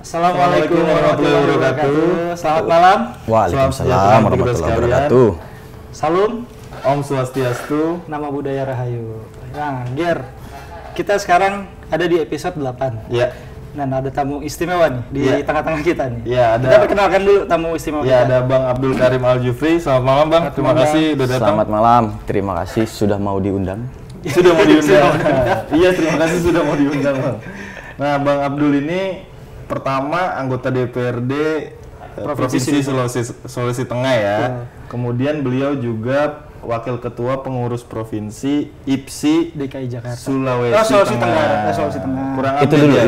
Assalamualaikum warahmatullahi wabarakatuh. Selamat malam. Waalaikumsalam warahmatullahi wabarakatuh. Salam. Om Swastiastu. Nama budaya Rahayu. Nah, Ger, kita sekarang ada di episode 8. Ya. Dan ada tamu istimewa nih di tengah-tengah kita nih. Ya, ada. Kita perkenalkan dulu tamu istimewa kita. Ada Bang Abdul Karim Al-Jufri. Selamat malam, Bang. Terima kasih sudah datang. Selamat malam. Terima kasih sudah mau diundang. Sudah mau diundang. Iya, terima kasih sudah mau diundang, Bang. Nah, Bang Abdul ini pertama anggota DPRD Provinsi Sulawesi Tengah ya. Kemudian beliau juga Wakil Ketua Pengurus Provinsi IPSI DKI Jakarta. Sulawesi Tengah. Sulawesi Tengah. Kurang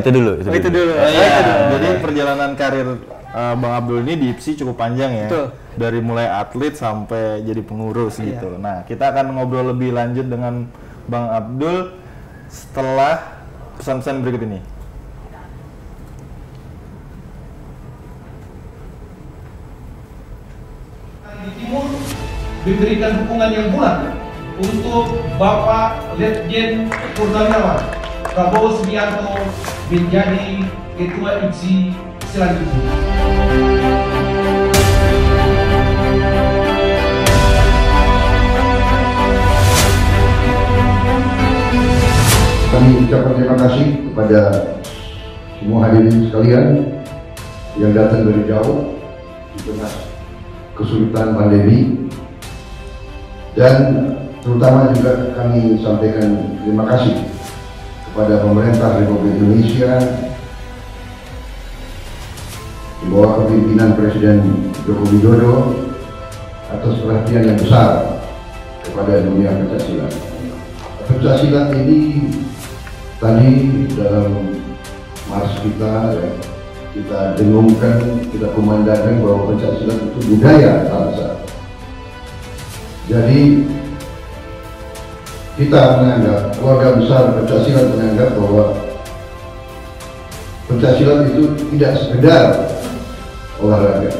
Itu dulu. Jadi perjalanan karir Bang Abdul ini di IPSI cukup panjang ya. Betul. Dari mulai atlet sampai jadi pengurus gitu. Nah, kita akan ngobrol lebih lanjut dengan Bang Abdul setelah pesan-pesan berikut ini. Di Timur diberikan dukungan yang bulat untuk Bapak Letjen Purnawirawan Prabowo Subianto menjadi Ketua IPSI selanjutnya. Kami ucapkan terima kasih kepada semua hadirin sekalian yang datang dari jauh di tengah kesulitan pandemi, dan terutama juga kami sampaikan terima kasih kepada pemerintah Republik Indonesia di bawah kepemimpinan Presiden Joko Widodo atas perhatian yang besar kepada dunia pencaksilat. Pencaksilat ini tadi dalam mars kita ya, kita dengungkan, kita kumandangkan bahwa pencaksilat itu budaya bangsa. Jadi kita menganggap, keluarga besar pencaksilat menganggap bahwa pencaksilat itu tidak sekedar olahraga.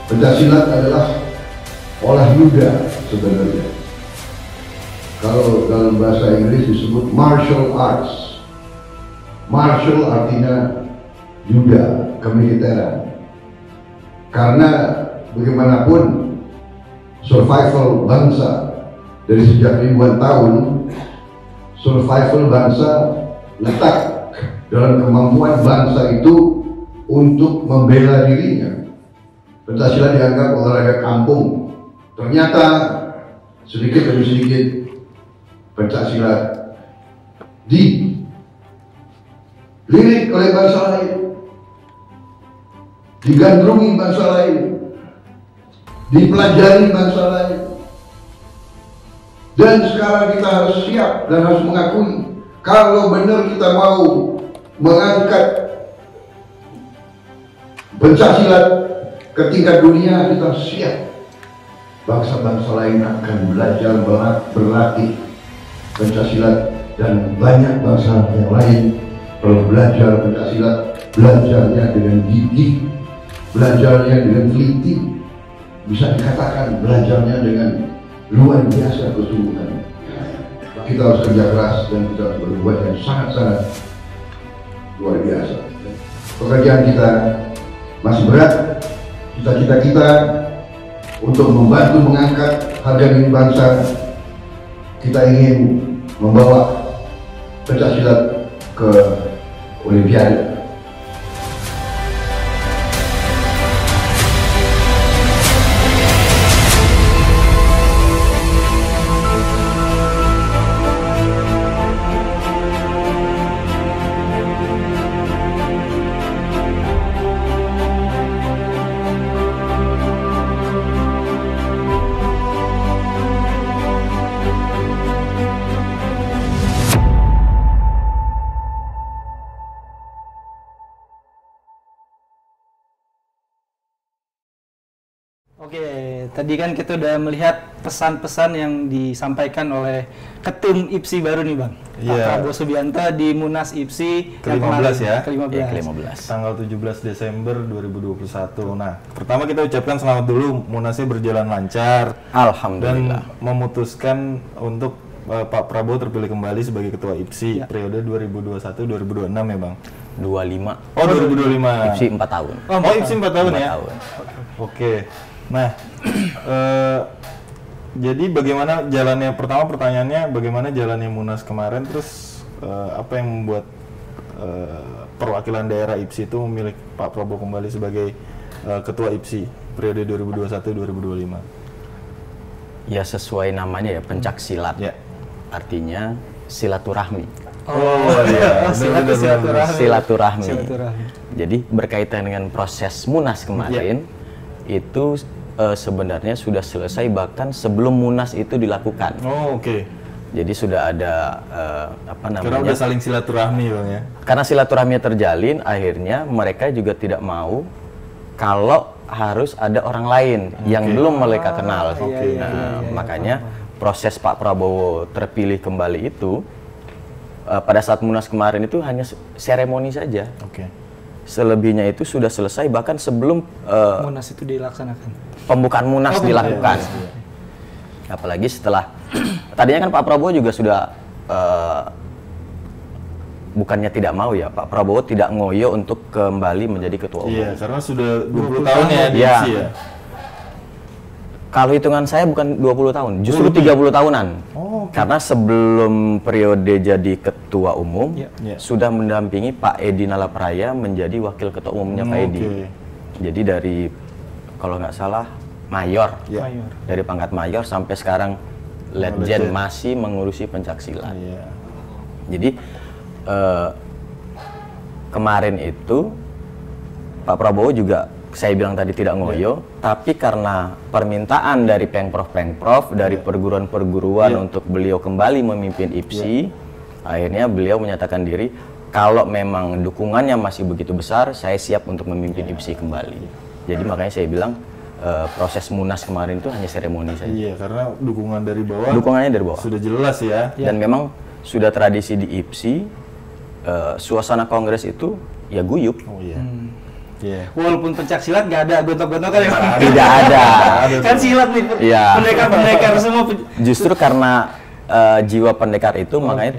Pencaksilat adalah olah yuda sebenarnya. Kalau dalam bahasa Inggris disebut martial arts. Martial artinya yuda, kemiliteran. Karena bagaimanapun survival bangsa dari sejak ribuan tahun, survival bangsa letak dalam kemampuan bangsa itu untuk membela dirinya. Pencaksilat dianggap olahraga kampung. Ternyata sedikit demi sedikit pencaksilat dilirik oleh bangsa lain, digandrungi bangsa lain, dipelajari bangsa lain, dan sekarang kita harus siap dan harus mengakui kalau benar kita mau mengangkat pencaksilat ke tingkat dunia, kita siap. Bangsa-bangsa lain akan belajar berlatih pencaksilat, dan banyak bangsa yang lain kalau belajar pencaksilat, belajarnya dengan gigih, belajarnya dengan teliti, bisa dikatakan belajarnya dengan luar biasa kesungguhan. Kita harus kerja keras dan kita harus berbuat yang sangat-sangat luar biasa. Pekerjaan kita masih berat. Cita-cita kita untuk membantu mengangkat harga diri bangsa. Kita ingin membawa pencaksilat ke Olimpiade. Oke, tadi kan kita udah melihat pesan-pesan yang disampaikan oleh Ketum IPSI baru nih Bang, Pak Prabowo Subianto di Munas IPSI ke-15 ya? Ke-15. Tanggal 17 Desember 2021. Nah, pertama kita ucapkan selamat dulu, Munasnya berjalan lancar. Alhamdulillah. Dan memutuskan untuk Pak Prabowo terpilih kembali sebagai Ketua IPSI periode 2021-2026 ya Bang? 25. Oh 2025. IPSI 4 tahun. Oh IPSI 4 tahun 4 ya? tahun. Oke. Nah, jadi bagaimana jalannya, pertama pertanyaannya bagaimana jalannya Munas kemarin, terus apa yang membuat perwakilan daerah IPSI itu memilih Pak Prabowo kembali sebagai Ketua IPSI periode 2021-2025? Ya sesuai namanya ya, pencak silat. Ya. Artinya silaturahmi. Oh iya, Silaturahmi. Jadi berkaitan dengan proses Munas kemarin itu sebenarnya sudah selesai bahkan sebelum Munas itu dilakukan. Oh oke. Jadi sudah ada apa namanya? Karena udah saling silaturahmi Bang ya. Karena silaturahmi terjalin, akhirnya mereka juga tidak mau kalau harus ada orang lain yang belum mereka kenal. Makanya proses Pak Prabowo terpilih kembali itu pada saat Munas kemarin itu hanya seremoni saja. Oke. Selebihnya itu sudah selesai bahkan sebelum Munas itu dilaksanakan. pembukaan Munas dilakukan. Apalagi setelah tadinya kan Pak Prabowo juga sudah bukannya tidak mau ya, Pak Prabowo tidak ngoyo untuk kembali menjadi ketua umum. Iya, karena sudah 20 tahun ya di IPSI ya. Kalau hitungan saya bukan 20 tahun, justru 30 tahunan. Oh, Karena sebelum periode jadi ketua umum, Ya. sudah mendampingi Pak Edi Nalapraya menjadi wakil ketua umumnya Pak Edi. Jadi dari, kalau nggak salah, mayor. Ya. Dari pangkat mayor sampai sekarang Letjen masih mengurusi pencaksilat. Iya. Jadi kemarin itu Pak Prabowo juga saya bilang tadi tidak ngoyo, tapi karena permintaan dari pengprov dari perguruan-perguruan untuk beliau kembali memimpin IPSI, akhirnya beliau menyatakan diri kalau memang dukungannya masih begitu besar, saya siap untuk memimpin IPSI kembali. Jadi makanya saya bilang proses Munas kemarin itu hanya seremoni saja. Iya, karena dukungan dari bawah. Dukungannya dari bawah. Sudah jelas ya. Dan memang sudah tradisi di IPSI, suasana kongres itu ya guyup. Oh iya. Iya. Walaupun pencak silat nggak ada gontok-gontokan ya Bang? Tidak ada. Kan silat nih, Iya. pendekar-pendekar semua. Justru karena jiwa pendekar itu makanya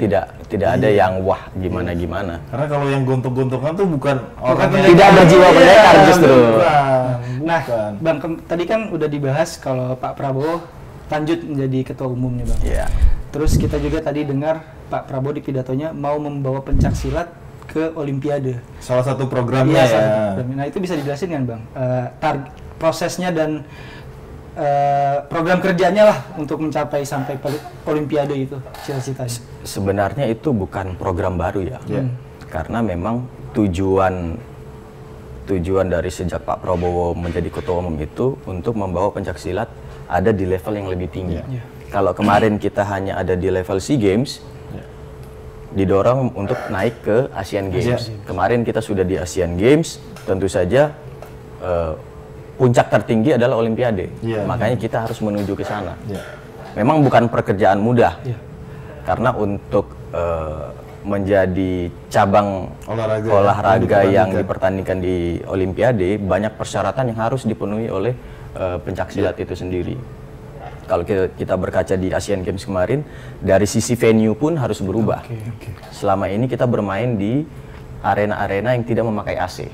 tidak ada yang wah gimana-gimana. Karena kalau yang gontok-gontokan tuh bukan orang pendekar. Tidak ada jiwa pendekar justru. Nah, Bang, tadi kan udah dibahas kalau Pak Prabowo lanjut menjadi ketua umumnya Bang. Iya. Terus kita juga tadi dengar Pak Prabowo di pidatonya mau membawa pencak silat ke Olimpiade. Salah satu programnya Iya, ya. Nah itu bisa dijelasin kan Bang? Prosesnya dan program kerjanya lah untuk mencapai sampai Olimpiade itu cita-citanya. Sebenarnya itu bukan program baru ya. Karena memang tujuan dari sejak Pak Prabowo menjadi ketua umum itu untuk membawa pencaksilat ada di level yang lebih tinggi. Kalau kemarin kita hanya ada di level SEA Games, didorong untuk naik ke Asian Games. Kemarin kita sudah di Asian Games, tentu saja puncak tertinggi adalah Olimpiade. Makanya kita harus menuju ke sana. Memang bukan pekerjaan mudah, karena untuk menjadi cabang olahraga yang dipertandingkan di Olimpiade, banyak persyaratan yang harus dipenuhi oleh pencaksilat itu sendiri. Kalau kita berkaca di Asian Games kemarin, dari sisi venue pun harus berubah. Selama ini kita bermain di arena-arena yang tidak memakai AC.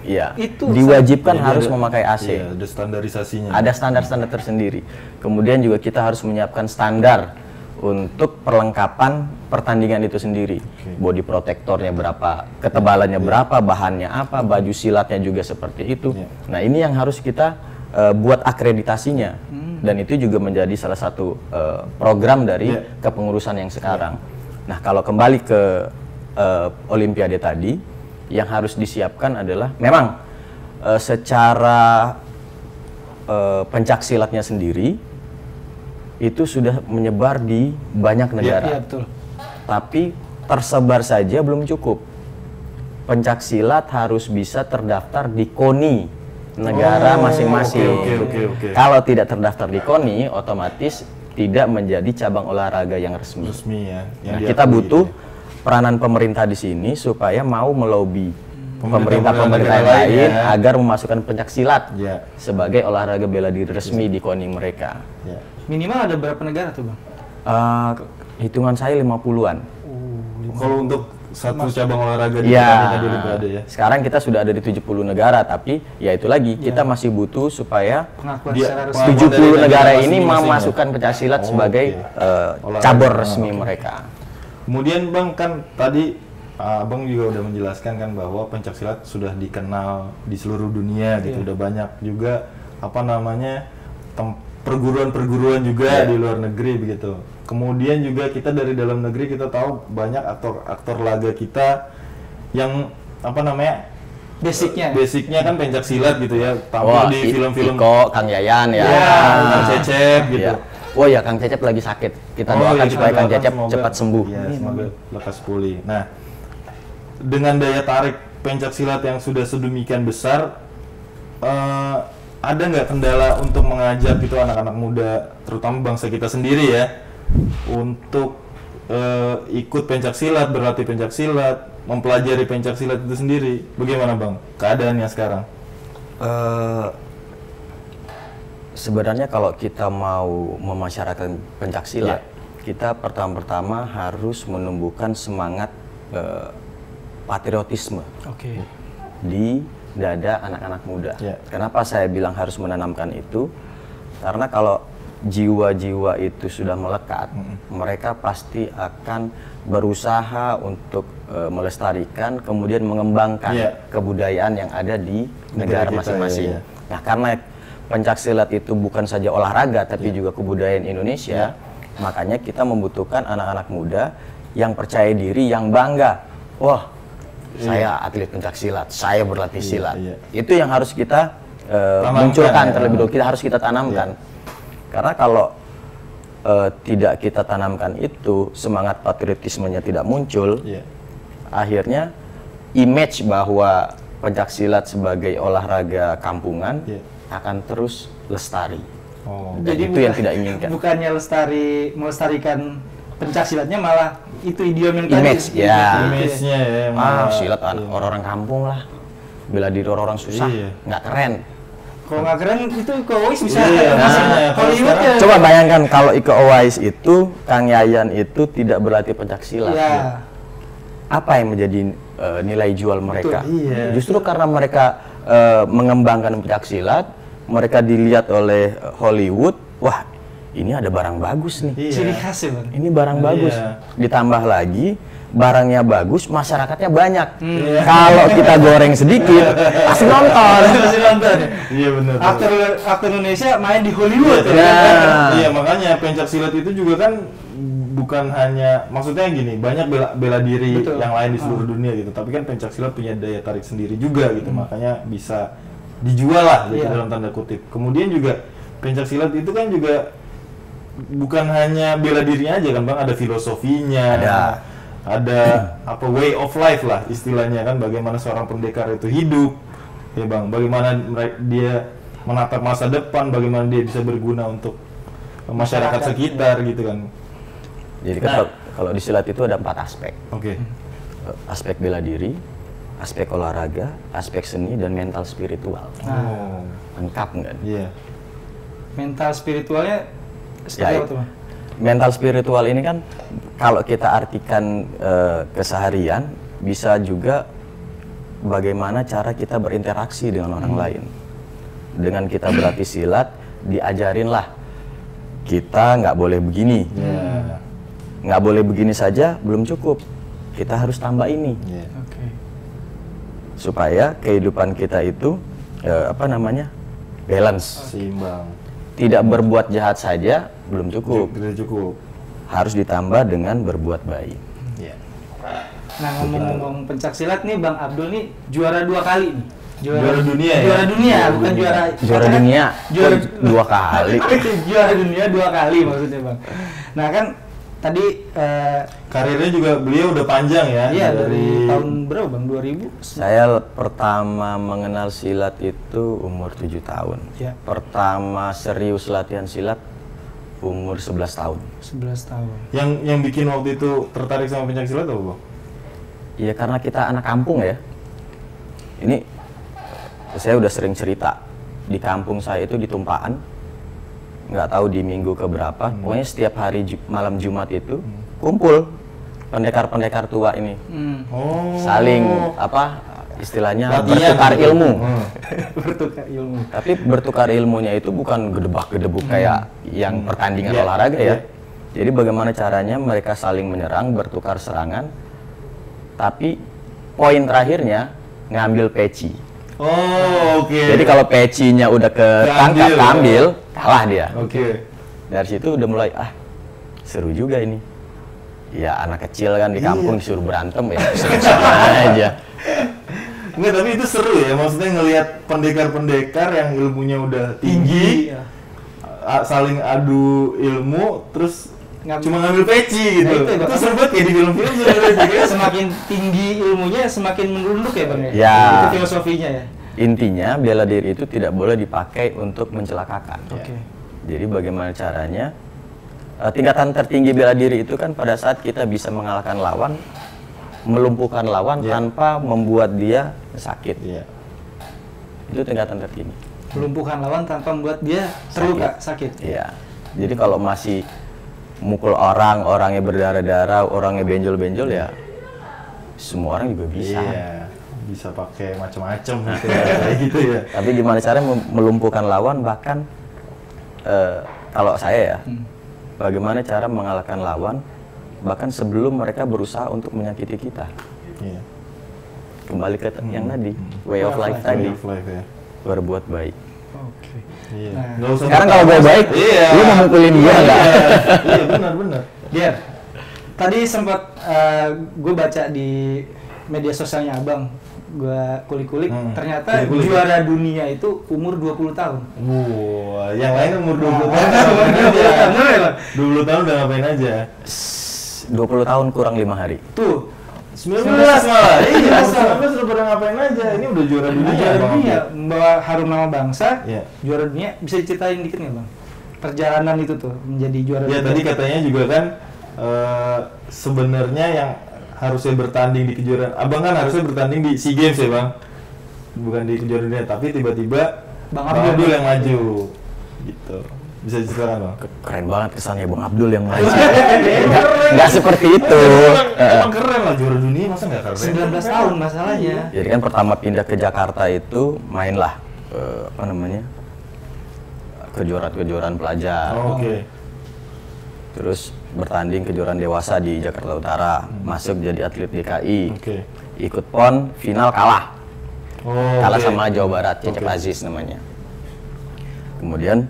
Iya, diwajibkan harus memakai AC. Iya, ada standarisasinya. Ada standar-standar tersendiri. Kemudian juga kita harus menyiapkan standar untuk perlengkapan pertandingan itu sendiri. Body protectornya berapa, ketebalannya berapa, bahannya apa, baju silatnya juga seperti itu. Nah ini yang harus kita buat akreditasinya, dan itu juga menjadi salah satu program dari kepengurusan yang sekarang. Nah kalau kembali ke Olimpiade tadi, yang harus disiapkan adalah memang secara pencaksilatnya sendiri itu sudah menyebar di banyak negara. Tapi tersebar saja belum cukup. Pencaksilat harus bisa terdaftar di KONI negara masing-masing. Kalau tidak terdaftar di KONI, otomatis tidak menjadi cabang olahraga yang resmi. Nah, kita butuh peranan pemerintah di sini supaya mau melobi pemerintah-pemerintah lain agar memasukkan pencaksilat sebagai olahraga bela diri resmi di KONI mereka. Minimal ada berapa negara tuh Bang? Hitungan saya 50-an. Kalau untuk satu cabang olahraga di Ya, Olimpiade ya. sekarang kita sudah ada di 70 negara, tapi ya itu lagi, kita masih butuh supaya Pengakuan Dia- secara resmi. pengakuan 70 dari negara negara ini masing-masing ya? memasukkan pencaksilat sebagai Olahraga. cabur resmi mereka. Kemudian Bang, kan tadi Abang juga udah menjelaskan kan bahwa pencaksilat sudah dikenal di seluruh dunia gitu, udah banyak juga apa namanya perguruan-perguruan juga di luar negeri begitu. Kemudian juga kita dari dalam negeri kita tahu banyak aktor laga kita yang apa namanya basicnya kan pencaksilat gitu ya, tampil di film-film Iko, Kang Yayan ya. Kang Cecep gitu. Iya. Oh ya, Kang Cecep lagi sakit. Kita doakan iya, supaya kita Kang doakan Cecep semoga- cepat sembuh. Iya, semoga lekas pulih. Nah, dengan daya tarik pencaksilat yang sudah sedemikian besar, ada nggak kendala untuk mengajak gitu anak-anak muda, terutama bangsa kita sendiri ya, untuk ikut pencaksilat, berlatih pencaksilat, mempelajari pencaksilat itu sendiri? Bagaimana Bang keadaannya sekarang? Sebenarnya kalau kita mau memasyarakatkan pencaksilat, kita pertama-tama harus menumbuhkan semangat patriotisme Oke. di dada anak-anak muda. Ya. Kenapa saya bilang harus menanamkan itu? Karena kalau jiwa-jiwa itu sudah melekat, mereka pasti akan berusaha untuk melestarikan, kemudian mengembangkan kebudayaan yang ada di negara kita, masing-masing. ya. Nah, karena pencaksilat itu bukan saja olahraga, tapi juga kebudayaan Indonesia, makanya kita membutuhkan anak-anak muda yang percaya diri, yang bangga. Wah, saya atlet pencaksilat, saya berlatih silat. Itu yang harus kita munculkan terlebih dahulu, kita harus kita tanamkan. Karena kalau tidak kita tanamkan itu, semangat patriotismenya tidak muncul, akhirnya image bahwa pencaksilat sebagai olahraga kampungan akan terus lestari. Jadi itu yang tidak inginkan. Bukannya melestarikan pencaksilatnya, malah itu idiom yang Image, tadi. ya. Image-nya ya. Silat orang-orang kampung lah, bela diri orang-orang susah, nggak keren. Kalau nggak keren itu Iko Uwais bisa. Hollywood ya. Coba bayangkan kalau Iko Uwais itu, Kang Yayan itu tidak berlatih pencaksilat. Ya. Apa yang menjadi nilai jual mereka? Iya. Justru karena mereka mengembangkan pencaksilat, mereka dilihat oleh Hollywood, wah ini ada barang bagus nih. Ciri khas ya Bang. Ini barang bagus. Ditambah lagi barangnya bagus, masyarakatnya banyak. Kalau kita goreng sedikit, pasti nonton. Masih nonton. Iya benar. Aktor Indonesia main di Hollywood. Iya, makanya pencaksilat itu juga kan bukan hanya, maksudnya gini, banyak bela diri yang lain di seluruh dunia gitu, tapi kan pencaksilat punya daya tarik sendiri juga gitu, makanya bisa dijual lah gitu dalam tanda kutip. Kemudian juga pencaksilat itu kan juga bukan hanya bela dirinya aja kan Bang, ada filosofinya, ada apa way of life lah istilahnya kan, bagaimana seorang pendekar itu hidup ya Bang, bagaimana dia menatap masa depan, bagaimana dia bisa berguna untuk masyarakat sekitar gitu kan. Jadi kan kalau di silat itu ada 4 aspek. Aspek bela diri, aspek olahraga, aspek seni, dan mental spiritual. Lengkap nggak? Iya. Mental spiritualnya seperti apa tuh Bang? Mental spiritual ini kan kalau kita artikan keseharian, bisa juga bagaimana cara kita berinteraksi dengan orang lain. Dengan kita berlatih silat, diajarinlah kita nggak boleh begini. Nggak boleh begini saja belum cukup, kita harus tambah ini. Supaya kehidupan kita itu balance, seimbang. Tidak berbuat jahat saja belum cukup, harus ditambah dengan berbuat baik. Nah, ngomong-ngomong pencaksilat nih, Bang Abdul nih juara 2 kali nih. Juara dunia ya? Juara dunia, bukan juara. Juara dunia, juara 2 kali. Juara dunia 2 kali maksudnya Bang. Nah kan tadi karirnya juga beliau udah panjang ya. Iya, dari tahun berapa Bang? 2000? Saya pertama mengenal silat itu umur 7 tahun. Ya. Pertama serius latihan silat umur 11 tahun. 11 tahun. Yang bikin waktu itu tertarik sama pencaksilat apa Bang? Iya, karena kita anak kampung ya. Ini saya udah sering cerita, di kampung saya itu di Tumpaan nggak tahu di minggu keberapa, pokoknya setiap hari malam Jumat itu kumpul pendekar-pendekar tua ini, saling istilahnya bertukar ilmu. Bertukar ilmu. Tapi bertukar ilmunya itu bukan gedebak-gedebuk kayak yang pertandingan olahraga ya. Jadi bagaimana caranya mereka saling menyerang, bertukar serangan, tapi poin terakhirnya ngambil peci. Oh, oke. Jadi kalau pecinya udah keambil, kalah dia. Oke. Dari situ udah mulai, seru juga ini. Ya anak kecil kan di kampung disuruh berantem ya, seru-seru aja. Enggak, tapi itu seru ya, maksudnya ngelihat pendekar-pendekar yang ilmunya udah tinggi, saling adu ilmu, terus cuma ngambil peci gitu. Nah, itu seru banget kayak di film-film sebenarnya. Semakin tinggi ilmunya, semakin menunduk ya Bang ya? Ya. Itu filosofinya ya? Intinya bela diri itu tidak boleh dipakai untuk mencelakakan. Oke. Jadi bagaimana caranya? Tingkatan tertinggi bela diri itu kan pada saat kita bisa mengalahkan lawan, melumpuhkan lawan tanpa membuat dia sakit. Itu tingkatan tertinggi. Melumpuhkan lawan tanpa membuat dia terluka, sakit. Iya. Jadi kalau masih mukul orang, orangnya berdarah-darah, orangnya benjol-benjol ya semua orang juga bisa. Iya. Bisa pakai macam-macam gitu ya, kayak gitu ya. Tapi gimana caranya melumpuhkan lawan, bahkan kalau saya ya, bagaimana cara mengalahkan lawan bahkan sebelum mereka berusaha untuk menyakiti kita. Iya. Kembali ke yang tadi, way of life tadi, Way of life, ya. berbuat baik. Oke. Iya. Nah, Nggak usah Sekarang kalau gue baik, lu mau mukulin dia nggak? Iya, benar. Biar tadi sempat gue baca di media sosialnya Abang, gue kulik-kulik, ternyata juara dunia itu umur 20 tahun. Wah, yang lain umur 20 tahun udah ngapain aja? 20 tahun udah ngapain aja? 20 tahun kurang 5 hari. Tuh, 19 malah. Iya, 19 udah pada ngapain aja? Ini udah juara dunia. juara Bang. dunia, membawa harum nama bangsa, Iya. juara dunia. Bisa diceritain dikit nggak Bang? Perjalanan itu tuh menjadi juara Ya dunia. tadi katanya juga kan sebenarnya yang harusnya bertanding di kejuaraan, Abang kan harusnya bertanding di SEA Games ya Bang, bukan di kejuaraan dunia, tapi tiba-tiba Bang Bang Abdul Abdul yang maju, gitu. Bisa diceritakan Bang? Keren banget kesannya Bang Abdul yang maju. Nggak seperti itu. Emang keren lah juara dunia, masa nggak keren? 19 tahun masalahnya. Jadi kan pertama pindah ke Jakarta itu mainlah kejuaraan pelajar. Oh, oke. Terus bertanding kejuaraan dewasa di Jakarta Utara, masuk jadi atlet DKI. Oke. Ikut PON, final kalah. Kalah oke. sama Jawa Barat, Cecep Aziz namanya. Kemudian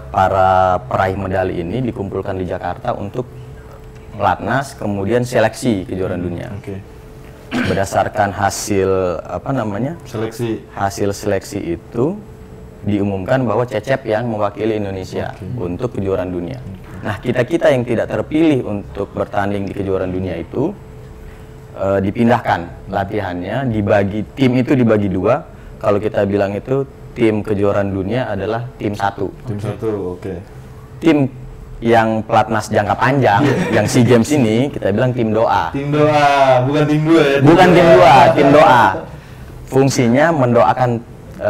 para peraih medali ini dikumpulkan di Jakarta untuk pelatnas, kemudian seleksi kejuaraan dunia. Oke. Berdasarkan hasil Seleksi. hasil seleksi itu diumumkan bahwa Cecep yang mewakili Indonesia untuk kejuaraan dunia. Nah, kita yang tidak terpilih untuk bertanding di kejuaraan dunia itu dipindahkan latihannya, tim itu dibagi dua. Kalau kita bilang itu tim kejuaraan dunia adalah tim 1. Tim 1, oke. Tim yang pelatnas jangka panjang, yang SEA Games ini kita bilang tim doa. Tim doa, bukan tim 2 ya? Bukan tim 2, tim doa. Fungsinya mendoakan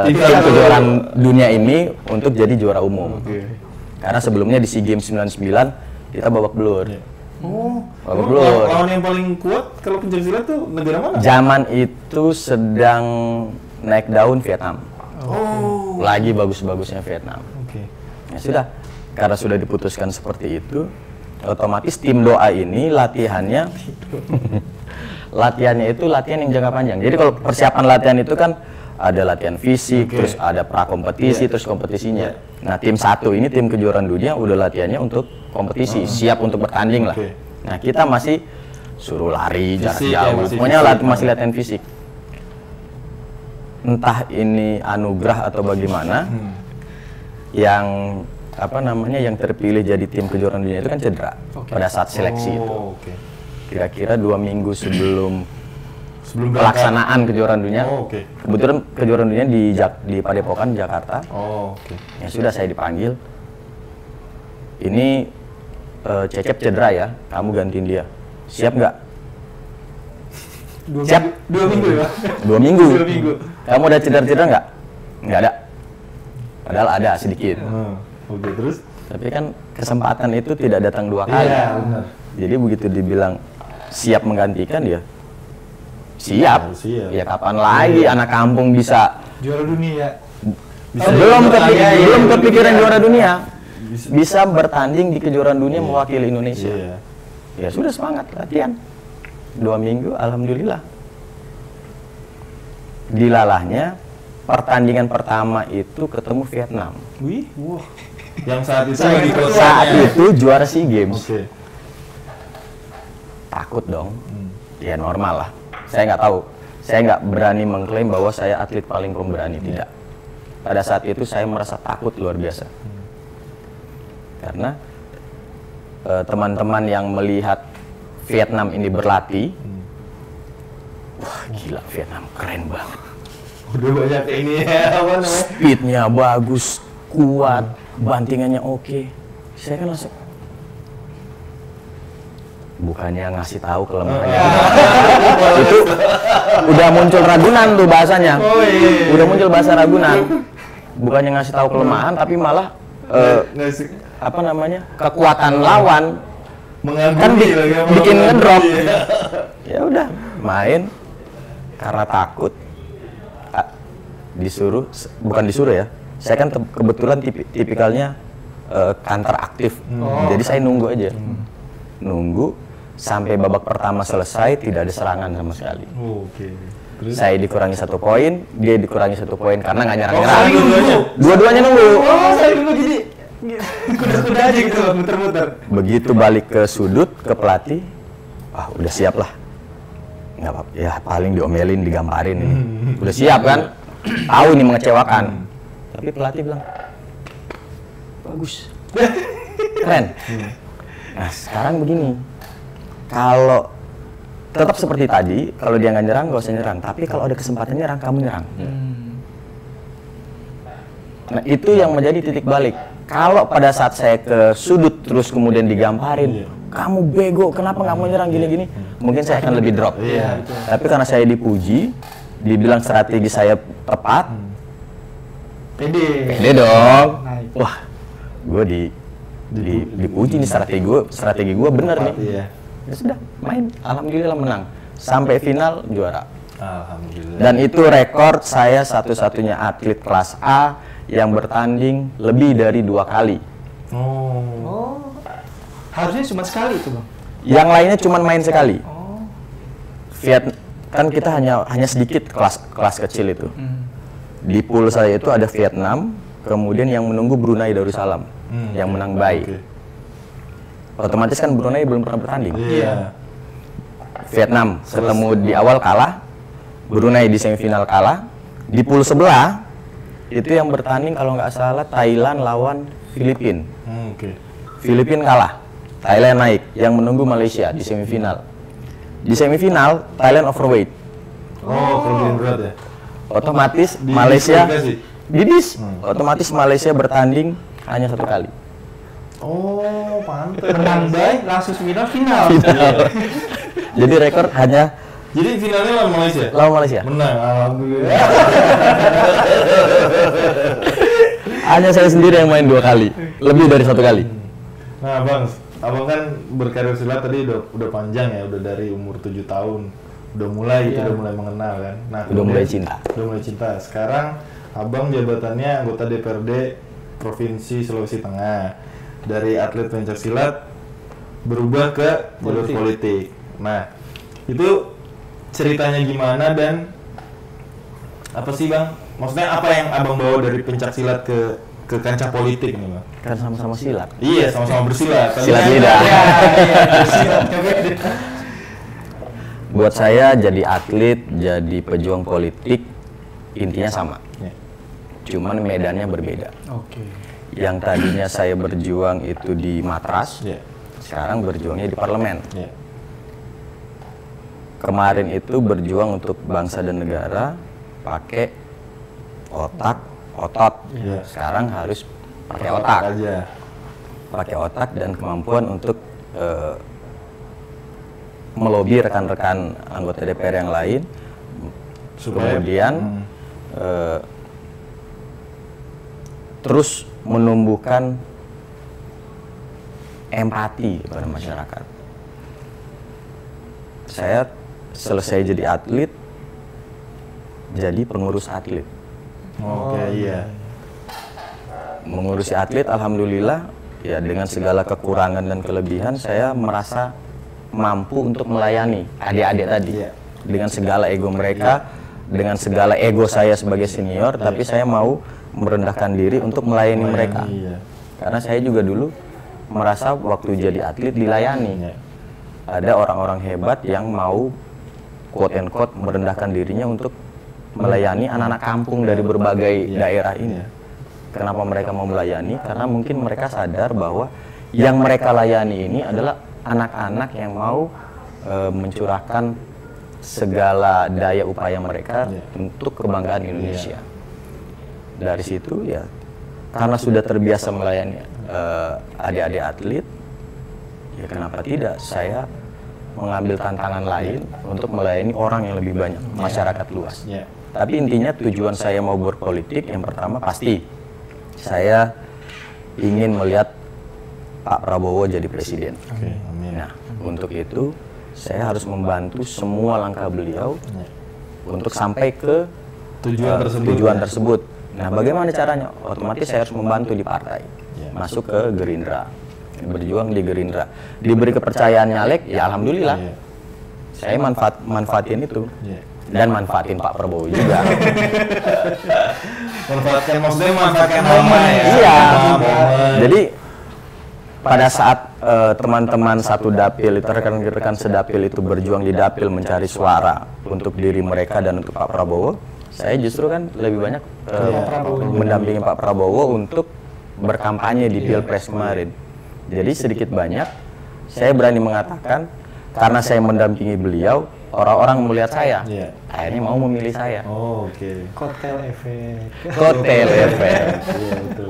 tim kejuaraan dunia ini untuk jadi juara umum. Oke. Karena sebelumnya di SEA Games 99 kita babak belur. Oh, Babak belur. lawan yang paling kuat kalau pencaksilat tuh negara mana? Zaman itu sedang naik daun Vietnam. Oh. Lagi bagus-bagusnya Vietnam. Oke. Ya sudah, karena sudah diputuskan seperti itu, otomatis tim doa ini latihannya itu latihan yang jangka panjang. Jadi kalau persiapan latihan itu kan ada latihan fisik, terus ada prakompetisi, terus kompetisinya. Nah, tim 1 ini tim kejuaraan dunia udah latihannya untuk kompetisi, siap untuk bertanding lah. Nah, kita masih suruh lari jarak Fisik, jauh, masih pokoknya fisik. masih latihan fisik. Entah ini anugerah atau bagaimana, yang yang terpilih jadi tim kejuaraan dunia itu kan cedera pada saat seleksi itu. Oke. Kira-kira 2 minggu sebelum Sebelum pelaksanaan kejuaraan dunia. Oh, oke. Kebetulan kejuaraan dunia di Padepokan, Jakarta. Oh, oke. Ya sudah, saya dipanggil. Ini Cecep cedera ya, kamu gantiin dia. Siap nggak? Siap. 2 minggu ya. 2 minggu. 2 minggu. Kamu udah cedera nggak? Nggak ada. Padahal ada sedikit. Oke, terus? Tapi kan kesempatan itu tidak datang 2 kali. Iya, benar. Jadi begitu dibilang siap menggantikan ya siap. Ya kapan lagi anak kampung bisa Juara dunia. belum kepikiran juara dunia. Bisa bertanding di kejuaraan dunia mewakili Indonesia. Iya. Ya sudah, semangat latihan. 2 minggu alhamdulillah. Dilalahnya pertandingan pertama itu ketemu Vietnam. Wih, wah. Yang saat itu juara SEA Games. Oke. Takut dong. Ya normal lah. Saya nggak tahu. Saya nggak berani mengklaim bahwa saya atlet paling pemberani, tidak. Pada saat itu saya merasa takut luar biasa. Karena teman-teman yang melihat Vietnam ini berlatih, wah gila, Vietnam keren banget. Udah banyak ini ya, apa namanya? Speednya bagus, kuat, bantingannya oke. Saya kan langsung, bukannya ngasih tahu kelemahannya. Itu udah muncul Ragunan tuh bahasanya. Udah muncul bahasa Ragunan. Bukannya ngasih tahu kelemahan, tapi malah apa namanya, kekuatan lawan kan bikin ngedrop. Ya udah, main karena takut. Bukan disuruh ya. Saya kan kebetulan tipikalnya counter aktif. Jadi saya nunggu aja. Nunggu sampai babak pertama selesai, tidak ada serangan sama sekali. Oke. Terus? Saya dikurangi 1 poin, dia dikurangi 1 poin karena nggak nyerang-nyerang. Dua-duanya nunggu. Saya dulu gini. Kuda-kuda aja gitu, muter-muter. Begitu balik ke sudut, ke pelatih, udah siap lah. Nggak apa-apa, ya paling diomelin, digamparin ini. Udah siap kan? Tahu ini mengecewakan. Tapi pelatih bilang, bagus, keren. Nah sekarang begini, kalau tetap seperti tadi, kalau dia nggak nyerang, nggak usah nyerang. Tapi kalau ada kesempatan nyerang, kamu nyerang. Nah itu yang menjadi titik balik. Kalau pada saat saya ke sudut terus kemudian digamparin, kamu bego, kenapa nggak mau nyerang gini-gini? Mungkin saya akan lebih drop. Tapi karena saya dipuji, dibilang strategi saya tepat, pede dong. Wah, gue dipuji nih, strategi gue bener nih. Ya sudah, main, alhamdulillah menang sampai final juara. Alhamdulillah. Dan itu rekor saya satu-satunya atlet kelas A yang bertanding lebih dari 2 kali. Harusnya cuma sekali itu, Bang. Yang lainnya cuma main sekali. Kan kita hanya sedikit kelas kecil itu. Di pool saya itu ada Vietnam, kemudian yang menunggu Brunei Darussalam, yang menang baik. Otomatis kan Brunei belum pernah bertanding. Vietnam ketemu di awal kalah, Brunei di semifinal kalah. Di pool sebelah itu yang bertanding kalau nggak salah Thailand lawan Filipina. Filipina kalah, Thailand naik, yang menunggu Malaysia di semifinal. Di semifinal Thailand overweight. Kelebihan berat ya. Otomatis Malaysia didis. Otomatis Malaysia bertanding hanya 1 kali. Pantes. Menang baik, langsung final. Jadi rekor hanya. Jadi finalnya lawan Malaysia. Lawan Malaysia. Menang, alhamdulillah. Hanya saya sendiri yang main 2 kali, lebih dari 1 kali. Nah, Bang, Abang kan berkarir silat tadi udah panjang ya, udah dari umur 7 tahun. Udah mulai mengenal kan. Nah, udah mulai cinta. Sekarang Abang jabatannya anggota DPRD Provinsi Sulawesi Tengah. Dari atlet pencaksilat berubah ke jalur politik. Nah, itu ceritanya gimana dan apa sih, Bang? Maksudnya apa yang Abang bawa dari pencaksilat ke kancah politik nih, Bang? Kan sama-sama silat. Iya, sama-sama bersilat. Silat lidah. Buat saya jadi atlet, jadi pejuang politik intinya sama. Cuman medannya berbeda. Yang tadinya saya berjuang itu di Matras, sekarang berjuangnya di parlemen. Kemarin itu berjuang untuk bangsa dan negara pakai otot. Sekarang harus pakai otak aja. Pakai otak dan kemampuan untuk melobi rekan-rekan anggota DPR yang lain. Kemudian terus menumbuhkan empati kepada masyarakat. Saya selesai jadi atlet, jadi pengurus atlet. Oke, iya. Mengurusi atlet, alhamdulillah, ya dengan segala kekurangan dan kelebihan, saya merasa mampu untuk melayani adik-adik tadi. Dengan segala ego mereka, dengan segala ego saya sebagai senior, tapi saya mau merendahkan diri untuk melayani mereka. Karena saya juga dulu merasa waktu jadi atlet dilayani. Ada orang-orang hebat yang mau quote and quote merendahkan dirinya untuk melayani anak-anak kampung dari berbagai daerah ini. Kenapa mereka mau melayani? Karena mungkin mereka sadar bahwa yang mereka layani ini adalah anak-anak yang mau mencurahkan segala daya upaya mereka untuk kebanggaan Indonesia. Dari situ ya, karena sudah terbiasa melayani adik-adik atlet, ya kenapa tidak saya mengambil tantangan lain untuk melayani orang yang lebih banyak, masyarakat luas. Tapi intinya tujuan saya mau berpolitik yang pertama pasti saya ingin melihat Pak Prabowo jadi presiden. Nah, untuk itu saya harus membantu semua langkah beliau untuk sampai ke tujuan tersebut. Nah, bagaimana caranya? Otomatis saya harus membantu di partai, masuk ke Gerindra, berjuang di Gerindra, diberi kepercayaan nyalek, ya alhamdulillah, saya manfaatin itu dan manfaatin Pak Prabowo juga. manfaatkan momen ya. Iya. Jadi pada saat teman-teman satu dapil, rekan-rekan sedapil itu berjuang di dapil mencari suara untuk diri mereka dan untuk Pak Prabowo, saya justru kan lebih banyak mendampingi Pak Prabowo untuk berkampanye di Pilpres kemarin. Jadi sedikit banyak saya berani mengatakan karena saya mendampingi beliau, orang-orang melihat saya, akhirnya mau memilih saya. Kotel efek. Kotel efek. Iya, betul.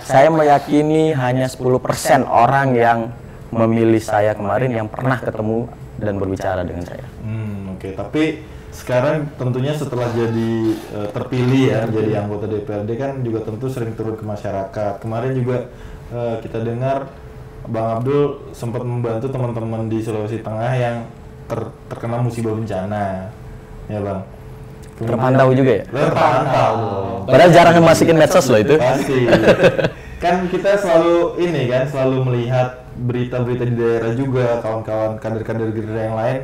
Saya meyakini hanya 10% orang yang memilih saya kemarin yang pernah ketemu dan berbicara dengan saya. Tapi sekarang tentunya setelah jadi terpilih ya, jadi anggota DPRD kan juga tentu sering turun ke masyarakat. Kemarin juga kita dengar Bang Abdul sempat membantu teman-teman di Sulawesi Tengah yang terkena musibah bencana, ya Bang. Terpantau juga ya? Terpantau. Padahal jarang masukin medsos loh itu. Pasti. Kan kita selalu selalu melihat berita-berita di daerah juga, kawan-kawan kader-kader Gerindra yang lain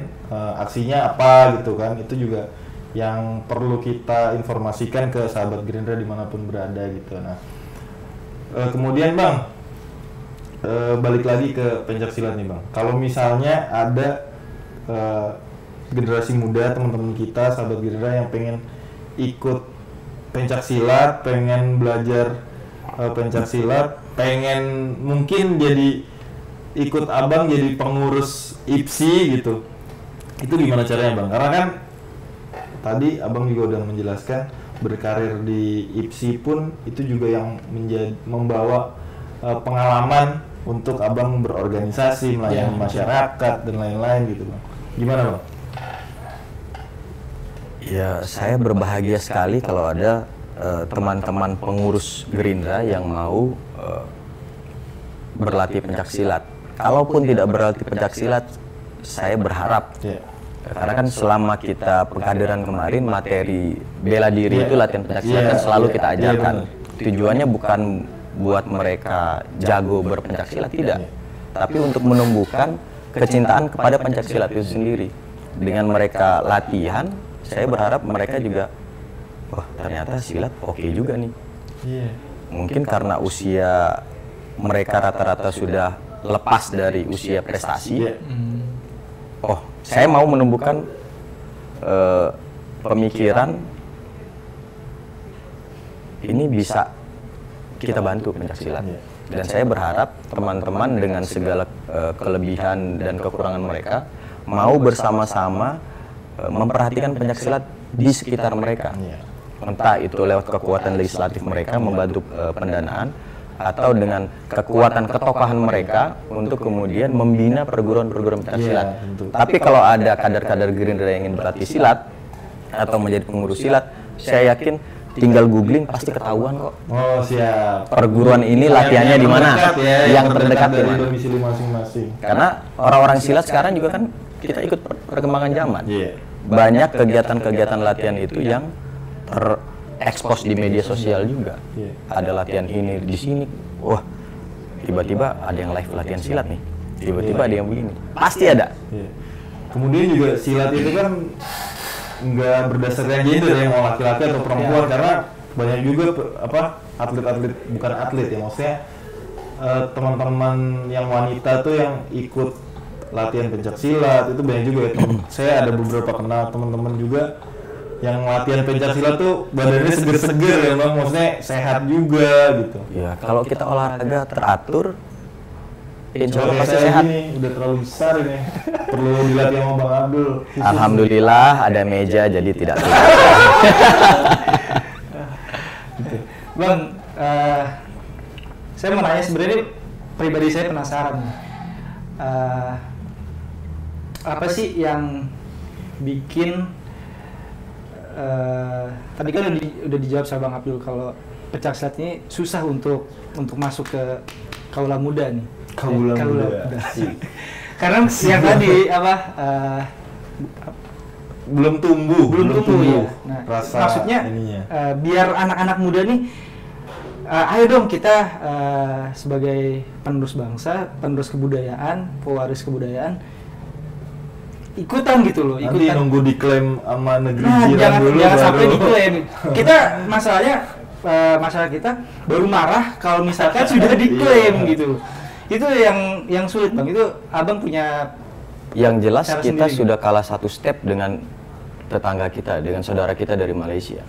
aksinya apa gitu kan. Itu juga yang perlu kita informasikan ke sahabat Gerindra dimanapun berada gitu. Nah, kemudian Bang, balik lagi ke pencaksilat nih Bang. Kalau misalnya ada generasi muda, teman-teman kita, sahabat Gerindra yang pengen ikut pencaksilat, pengen belajar pencaksilat, pengen mungkin jadi ikut Abang jadi pengurus IPSI gitu, itu gimana caranya Bang? Karena kan tadi Abang juga udah menjelaskan berkarir di IPSI pun itu juga yang membawa pengalaman untuk Abang berorganisasi, melayani masyarakat dan lain-lain gitu Bang. Gimana Bang? Ya, saya berbahagia sekali kalau ada teman-teman pengurus Gerindra yang mau berlatih pencaksilat. Kalaupun tidak berlatih pencaksilat, saya berharap karena kan selama kita pengkaderan kemarin materi bela diri itu latihan pencaksilat kan selalu kita ajarkan. Tujuannya bukan buat mereka jago berpencaksilat, tidak, tapi untuk menumbuhkan kecintaan kepada pencaksilat itu sendiri. Dengan mereka latihan, saya berharap mereka juga, wah ternyata silat oke juga nih. Mungkin karena usia mereka rata-rata sudah lepas dari usia prestasi. Oh, saya mau menumbuhkan pemikiran ini bisa kita bantu pencaksilat. Dan saya berharap teman-teman dengan segala kelebihan dan kekurangan mereka mau bersama-sama memperhatikan pencaksilat di sekitar mereka. Entah itu lewat kekuatan legislatif mereka membantu pendanaan, atau dengan kekuatan ketokohan mereka untuk kemudian membina perguruan-perguruan pencaksilat. Tapi kalau ada kader-kader Gerindra yang ingin berlatih silat atau menjadi pengurus silat, saya yakin tinggal googling pasti ketahuan kok. Oh, siap. Perguruan ini latihannya di mana? Yang terdekat di dari mana? domisili masing-masing. Karena orang-orang silat sekarang juga kan kita ikut perkembangan zaman. Iya. Banyak kegiatan-kegiatan latihan itu yang terekspos di media sosial juga. Iya. Ada latihan ini di sini. Wah, tiba-tiba ada yang live latihan silat nih. Tiba-tiba ada yang begini. Pasti ada. Iya. Kemudian juga silat itu kan nggak berdasarkan gender yang mau laki-laki atau perempuan, karena banyak juga atlet-atlet, bukan atlet ya, maksudnya teman-teman yang wanita tuh yang ikut latihan pencak silat itu banyak juga ya. Saya ada beberapa kenal teman-teman juga yang latihan pencak silat tuh badannya seger-seger ya bang, maksudnya sehat juga gitu. Ya, kalau kita olahraga teratur, insya Coba Allah pasti saya sehat. gini, udah terlalu besar ini, perlu dilatih sama Bang Abdul. Alhamdulillah ada meja jadi tidak turun. Bang, saya mau nanya, sebenarnya pribadi saya penasaran. Apa sih yang bikin tadi kan udah dijawab sama Bang Abdul kalau pencak silat ini susah untuk masuk ke kaula muda nih. Kaula muda. Karena yang tadi belum tumbuh ya. Nah, rasa maksudnya ininya. Biar anak-anak muda nih ayo dong kita sebagai penerus bangsa, penerus kebudayaan, pewaris kebudayaan, ikutan gitu loh, Nanti ikutan. nunggu diklaim sama negeri Nah, jiran dulu jangan baru. sampai diklaim. Kita masalahnya masalah kita baru marah kalau misalkan sudah diklaim gitu. Itu yang sulit bang. Itu abang punya. Yang jelas cara kita sendiri. sudah kalah satu step dengan tetangga kita, dengan saudara kita dari Malaysia.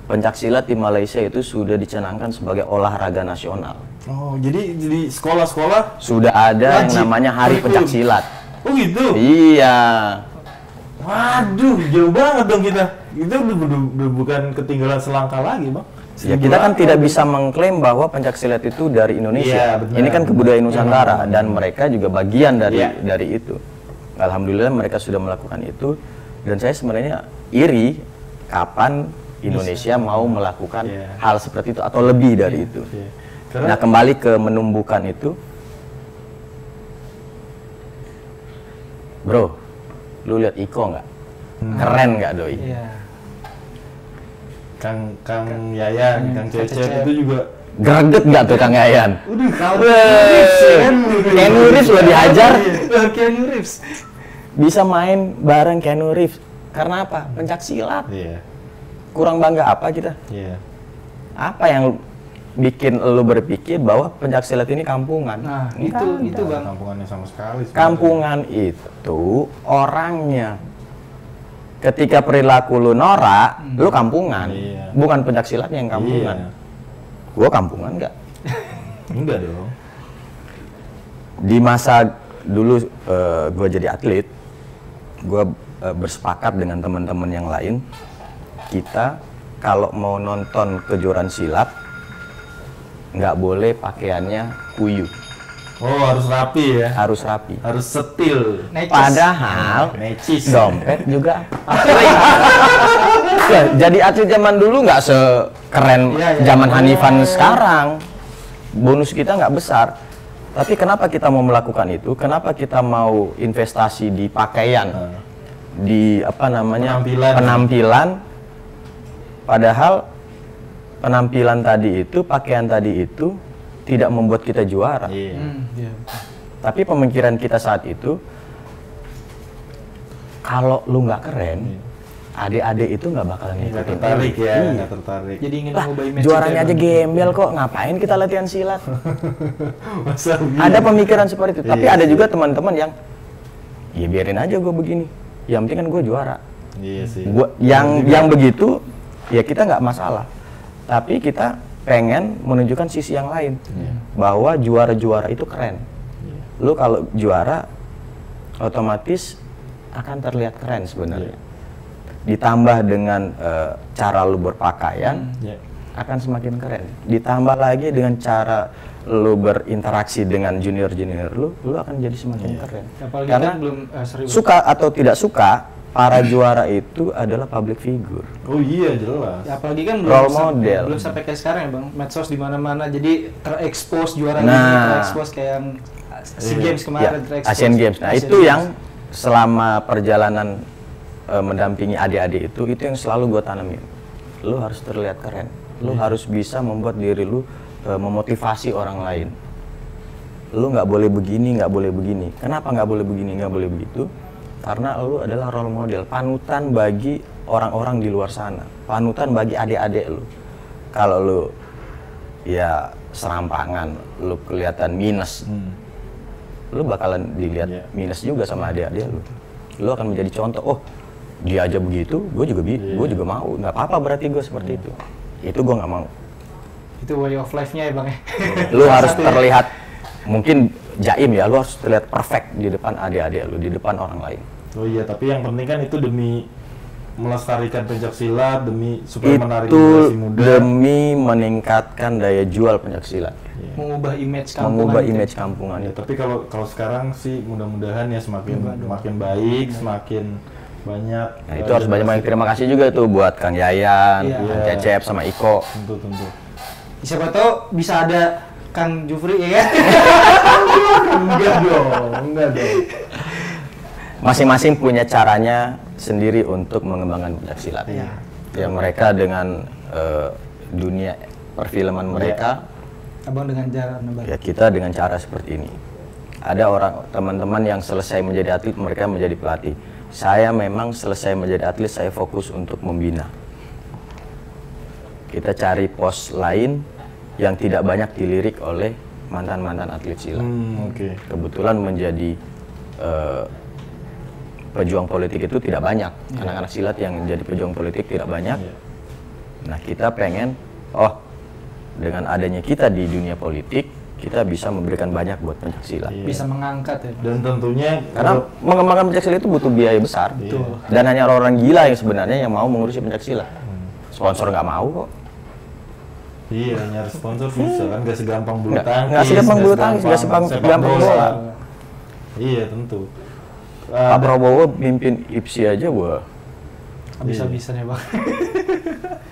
Pencak silat di Malaysia itu sudah dicanangkan sebagai olahraga nasional. Oh, jadi sekolah-sekolah Sudah ada wajib yang namanya Hari kurikulum. Pencak Silat. Oh gitu. Iya. Waduh, jauh banget dong kita. Itu udah bukan ketinggalan selangkah lagi, Bang. Ya, kita kan tidak bisa mengklaim bahwa pencak silat itu dari Indonesia. Iya, benar. Ini kan kebudayaan Nusantara dan mereka juga bagian dari Iya. dari itu. Alhamdulillah mereka sudah melakukan itu dan saya sebenarnya iri kapan Indonesia mau melakukan Iya. hal seperti itu atau lebih dari itu. Iya. Nah, kembali ke menumbuhkan itu. Bro, lu lihat Iko nggak? Keren nggak doi? Iya. Kang Yayan, Kang Cecep itu juga Greget nggak tuh Kang Yayan? udah kau Keanu Reeves lo dihajar, Keanu Reeves. bisa main bareng Keanu Reeves. Karena apa? Pencak silat. Iya. Kurang bangga apa kita? Iya. Apa yang bikin lu berpikir bahwa pencak silat ini kampungan? Nah, Enggak itu ada. bang. Kampungannya sama sekali. sebenarnya. Kampungan itu orangnya. Ketika perilaku lu norak, lu kampungan. Iya. Bukan pencak silatnya yang kampungan. Iya. Gua kampungan nggak? Enggak dong. Di masa dulu gue jadi atlet, gue bersepakat dengan teman-teman yang lain, kita kalau mau nonton kejuaraan silat nggak boleh pakaiannya kuyup, Oh, harus rapi ya. harus rapi. Harus setil. Necis. Padahal Necis. dompet juga. Ya, jadi atlet zaman dulu nggak sekeren Iya, iya. zaman Hanifan sekarang. Bonus kita nggak besar. Tapi kenapa kita mau melakukan itu? Kenapa kita mau investasi di pakaian, di apa namanya penampilan? Padahal penampilan tadi itu, pakaian tadi itu tidak membuat kita juara. Iya. Iya. Tapi pemikiran kita saat itu, kalau lu nggak keren, adik-adik itu nggak bakalan Nggak ngikutin. tertarik ya, Iya. nggak tertarik. Jadi ingin Lah, mengubah image juaranya kita, aja Bang. gembel kok, ngapain kita latihan silat? Masa Ada pemikiran seperti itu, tapi Iya. ada juga teman-teman yang, ya biarin aja gue begini, yang penting kan gue juara. Iya sih. Gua, yang begitu, ya kita nggak masalah. Tapi kita pengen menunjukkan sisi yang lain, bahwa juara-juara itu keren. Lu kalau juara, otomatis akan terlihat keren sebenarnya. Ditambah dengan cara lu berpakaian, Iya. akan semakin keren. Ditambah lagi dengan cara lu berinteraksi dengan junior-junior lu akan jadi semakin keren. Apalagi Karena kan belum serius. suka atau tidak suka, para juara itu adalah public figure. Oh iya jelas. Ya, apalagi kan Role model. belum sampai kayak sekarang ya bang, medsos di mana-mana, jadi terekspos juara Nah. ini, terekspos kayak yang SEA Games Ya, kemarin terekspos. Asian Games. Nah, Asian itu Games. yang selama perjalanan mendampingi adik-adik itu yang selalu gue tanamin. Lu harus terlihat keren. Lu harus bisa membuat diri lu memotivasi orang lain. Lu nggak boleh begini, nggak boleh begini. Kenapa nggak boleh begini, nggak boleh begitu? Karena lu adalah role model, panutan bagi orang-orang di luar sana, panutan bagi adik-adik lu. Kalau lu ya serampangan, lu kelihatan minus, lu bakalan dilihat minus juga sama adik-adik lu. Lu akan menjadi contoh, oh dia aja begitu, gue juga mau, nggak apa-apa berarti gue seperti itu. Itu gue nggak mau. Itu way of life-nya ya bang ya. Lu harus terlihat, mungkin jaim ya, lu harus terlihat perfect di depan adik-adik lu, di depan orang lain. Oh iya, tapi yang penting kan itu demi melestarikan pencaksilat, demi supaya menarik Itu generasi muda. demi meningkatkan daya jual pencaksilat, Mengubah image kampungan. mengubah gitu. image kampungan Ya, itu. tapi kalau sekarang sih mudah-mudahan ya semakin baik, semakin banyak. Nah, itu harus banyak terima kasih juga tuh buat Kang Yayan, Iya. Kang Cecep sama Iko. Tentu. Siapa tahu bisa ada Kang Jufri ya kan? Enggak dong. Masing-masing punya caranya sendiri untuk mengembangkan pencaksilat. Iya. Ya mereka dengan dunia perfilman mereka, Abang dengan cara nebak. ya kita dengan cara seperti ini. Ada teman-teman yang selesai menjadi atlet, mereka menjadi pelatih. Saya memang selesai menjadi atlet, saya fokus untuk membina. Kita cari pos lain yang tidak banyak dilirik oleh mantan-mantan atlet silat. Oke. Kebetulan menjadi pejuang politik itu tidak banyak. Anak-anak silat yang jadi pejuang politik tidak banyak. Nah, kita pengen, dengan adanya kita di dunia politik, kita bisa memberikan banyak buat pencaksilat. Bisa mengangkat ya Bang. Dan tentunya Karena mengembangkan pencaksilat itu butuh biaya besar. Dan hanya orang gila yang sebenarnya yang mau mengurusi pencaksilat. Sponsor nggak mau kok. iya nyari sponsor bisa kan, nggak segampang bulu Nggak- tangkis, nggak segampang bulu tangkis, nggak segampang segampang sepak bola. Iya tentu. Pak Prabowo pimpin IPSI aja, wah. Habis-habisan ya bang.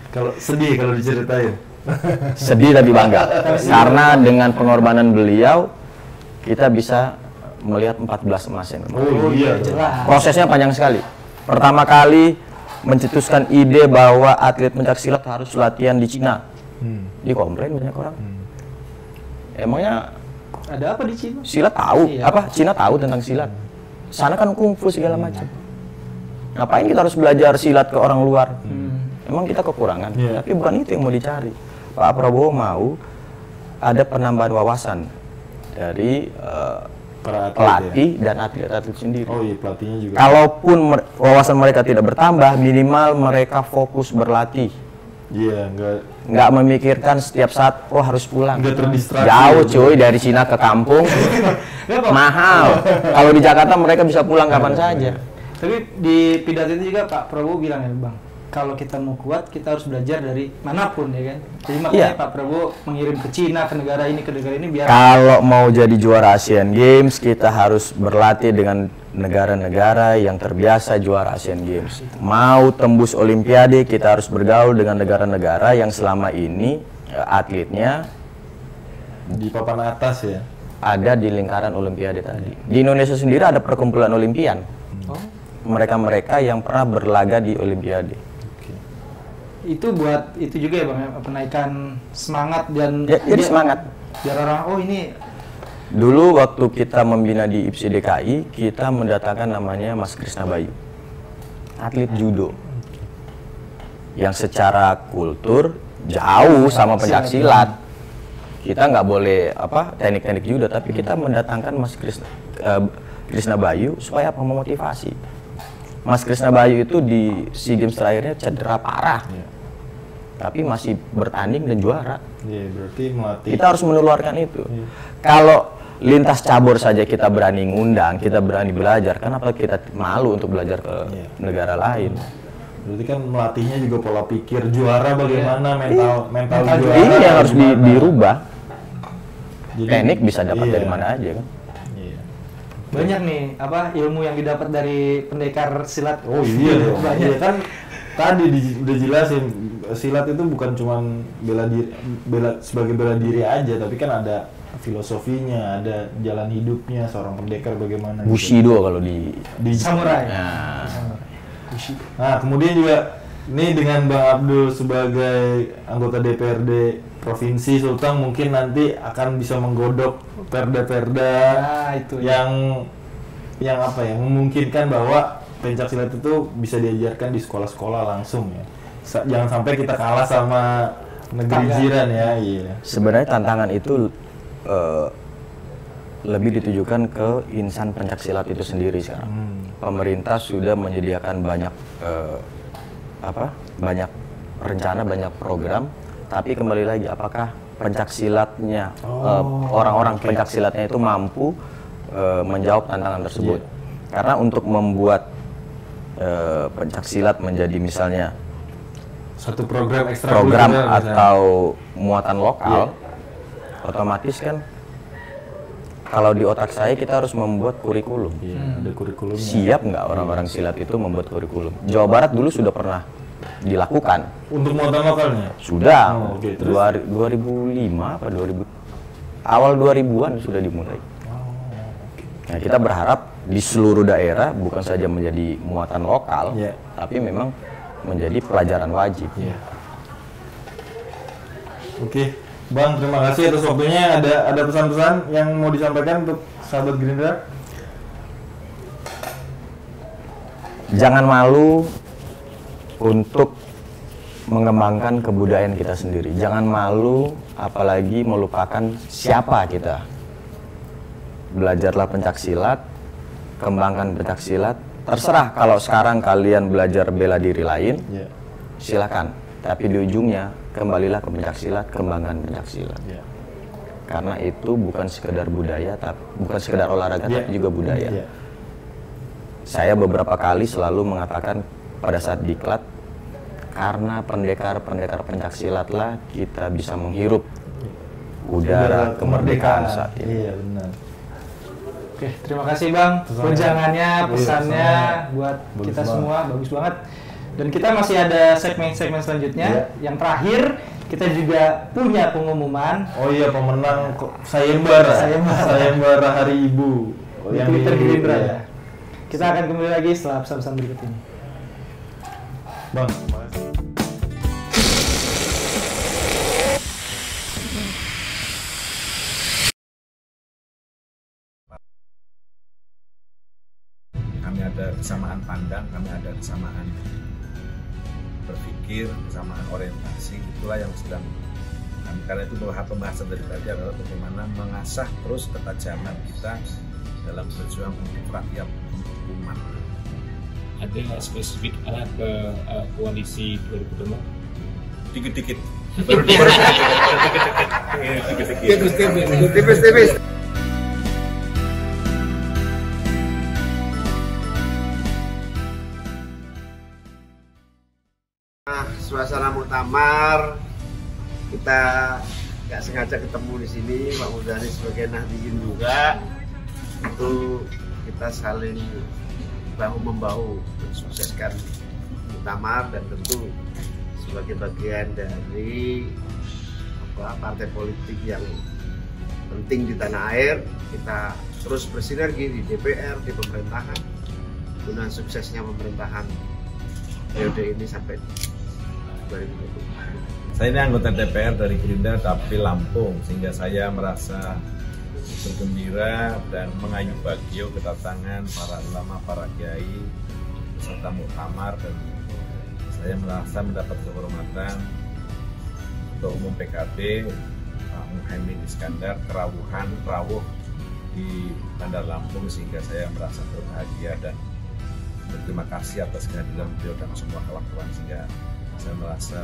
Kalau sedih kalau diceritain. Sedih tapi bangga. Karena dengan pengorbanan beliau, kita bisa melihat 14 emas yang kemarin. Oh iya. Jelas. Prosesnya panjang sekali. Pertama kali mencetuskan ide bahwa atlet pencaksilat harus latihan di Cina. Dikomplain banyak orang. Emangnya Ada apa di Cina? silat tahu? Iya. Cina tahu tentang silat? Sana kan kungfu segala macam. Ngapain kita harus belajar silat ke orang luar? Emang kita kekurangan? Iya. Tapi bukan itu yang mau dicari. Pak Prabowo mau ada penambahan wawasan dari Para atlet pelatih dan atlet-atlet sendiri. ya. Oh iya pelatihnya juga. Kalaupun wawasan mereka tidak bertambah, minimal mereka fokus berlatih. Iya Nggak memikirkan setiap saat, harus pulang. nggak terdistraksi. Jauh cuy, dari Cina ke kampung. Mahal. Kalau di Jakarta mereka bisa pulang kapan saja. Tapi di pidato itu juga Pak Prabowo bilang ya bang, kalau kita mau kuat kita harus belajar dari manapun ya kan. Jadi makanya Iya. Pak Prabowo mengirim ke Cina, ke negara ini biar Kalau mau jadi juara Asian Games, kita harus berlatih dengan negara-negara yang terbiasa juara Asian Games. Mau tembus Olimpiade, kita harus bergaul dengan negara-negara yang selama ini atletnya Di papan atas ya. ada di lingkaran Olimpiade tadi. Di Indonesia sendiri ada perkumpulan Olimpian. Mereka-mereka yang pernah berlaga di Olimpiade. itu buat itu juga ya bang, ya, penaikan semangat dan Ya, jadi semangat. biar orang ini Dulu waktu kita membina di IPSI DKI, kita mendatangkan namanya Mas Krisna Bayu, atlet judo, yang secara kultur jauh sama pencaksilat. Kita nggak boleh teknik-teknik judo, tapi kita mendatangkan Mas Krisna Bayu supaya memotivasi. Mas Krisna Bayu itu di SEA Games terakhirnya cedera parah, tapi masih bertanding dan juara. Iya berarti melatih. Kita harus menularkan itu. Kalau lintas cabur saja kita berani ngundang, kita berani belajar, kenapa kita malu untuk belajar ke negara lain? Berarti kan melatihnya juga pola pikir juara bagaimana, mental juara. Ini yang harus dirubah. Jadi- Teknik bisa dapat iya. dari mana aja kan. Iya. Banyak nih ilmu yang didapat dari pendekar silat. Oh iya dong. Banyak. Iya kan tadi udah jelasin silat itu bukan cuman sebagai bela diri aja, tapi kan ada filosofinya, ada jalan hidupnya seorang pendekar bagaimana. Bushido kalau di Samurai. Nah, Nah, kemudian juga ini dengan Bang Abdul sebagai anggota DPRD Provinsi Sulteng mungkin nanti akan bisa menggodok perda-perda itu yang memungkinkan bahwa pencaksilat itu bisa diajarkan di sekolah-sekolah langsung ya. Jangan sampai kita kalah sama negeri jiran ya. Iya. sebenarnya tantangan itu lebih ditujukan ke insan pencaksilat itu sendiri sekarang. Pemerintah sudah menyediakan banyak banyak rencana, banyak program, tapi kembali lagi apakah pencaksilatnya orang-orang pencaksilatnya itu mampu menjawab tantangan tersebut? Karena untuk membuat pencaksilat menjadi misalnya Satu program ekstra program atau muatan lokal, otomatis kan kalau di otak saya kita harus membuat kurikulum. Ada kurikulumnya. Siap nggak orang-orang silat itu membuat kurikulum? Jawa Barat dulu sudah pernah dilakukan. Untuk muatan lokalnya? Sudah. Oh, oke. Terus? 2005 apa 2000? Awal 2000-an sudah dimulai. Nah, kita berharap di seluruh daerah bukan saja menjadi muatan lokal, tapi memang menjadi pelajaran wajib. Oke, Bang, terima kasih atas waktunya. Ada pesan-pesan yang mau disampaikan untuk sahabat Gerindra? Jangan malu untuk mengembangkan kebudayaan kita sendiri. Jangan malu, apalagi melupakan siapa kita. Belajarlah pencaksilat, kembangkan pencaksilat. Terserah kalau sekarang kalian belajar bela diri lain, silakan. Tapi di ujungnya kembalilah ke pencaksilat, kembangkan pencaksilat. Karena itu bukan sekedar budaya, bukan sekedar olahraga, tapi juga budaya. Saya beberapa kali selalu mengatakan pada saat diklat, karena pendekar-pendekar pencaksilatlah kita bisa menghirup udara kemerdekaan saat ini. Iya, benar. Oke, terima kasih Bang pejangannya, pesannya buat kita semua, bagus banget. Dan kita masih ada segmen-segmen selanjutnya. Yang terakhir, kita juga punya pengumuman. Oh iya, pemenang Sayembara Hari Ibu Yang Twitter Gerindra ya. Kita akan kembali lagi setelah pesan-pesan berikut ini. Bang, kami ada kesamaan pandang, kami ada kesamaan berpikir, kesamaan orientasi. Itulah yang sedang kami, karena itu pembahasan dari tadi adalah bagaimana mengasah terus ketajaman kita dalam berjuang untuk rakyat, untuk umat. Ada spesifik arah ke koalisi 2024? Dikit-dikit. Tipis-tipis. Suasana muktamar, kita nggak sengaja ketemu di sini, Pak Muzani sebagai Nahdliyin juga, itu kita saling bahu-membahu mensukseskan muktamar, dan tentu sebagai bagian dari partai politik yang penting di tanah air, kita terus bersinergi di DPR, di pemerintahan, guna suksesnya pemerintahan periode ini sampai 2020. Saya ini anggota DPR dari Gerindra Dapil Lampung, sehingga saya merasa bergembira dan mengayu bagio kedatangan para ulama, para kiai beserta muktamar, dan saya merasa mendapat kehormatan Ketua Umum PKB Pak Muhaimin Iskandar rawuh di Bandar Lampung, sehingga saya merasa berbahagia dan berterima kasih atas kehadiran beliau dan semua kelakuan, sehingga saya merasa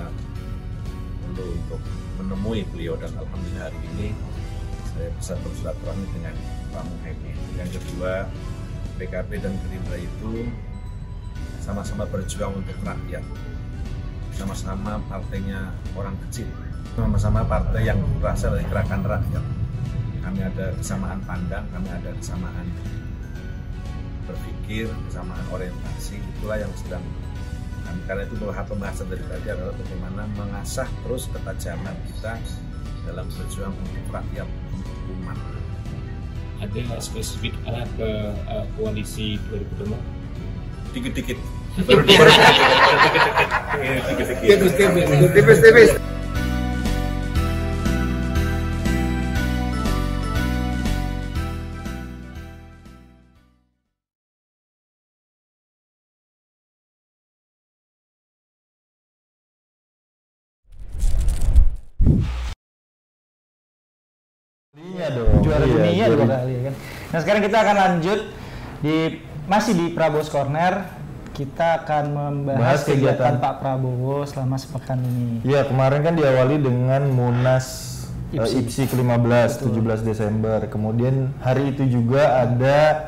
perlu untuk menemui beliau, dan alhamdulillah hari ini saya bisa bersilaturahmi dengan Pak Muhaimin. Yang kedua, PKB dan Gerindra itu sama-sama berjuang untuk rakyat, sama-sama partainya orang kecil, sama-sama partai yang berasal dari gerakan rakyat. Kami ada kesamaan pandang, kami ada kesamaan berpikir, kesamaan orientasi, itulah yang sedang kami, karena itu pembahasan dari tadi adalah bagaimana mengasah terus ketajaman kita dalam berjuang untuk rakyat, untuk umat. Ada spesifik arah ke koalisi 2024? Dikit-dikit. Tipis-tipis. Juara dunia 2 kali kan. Nah sekarang kita akan lanjut masih di Prabowo's Corner. Kita akan membahas kegiatan Pak Prabowo selama sepekan ini. Iya, kemarin kan diawali dengan Munas IPSI ke-15 17 Desember. Kemudian hari itu juga ada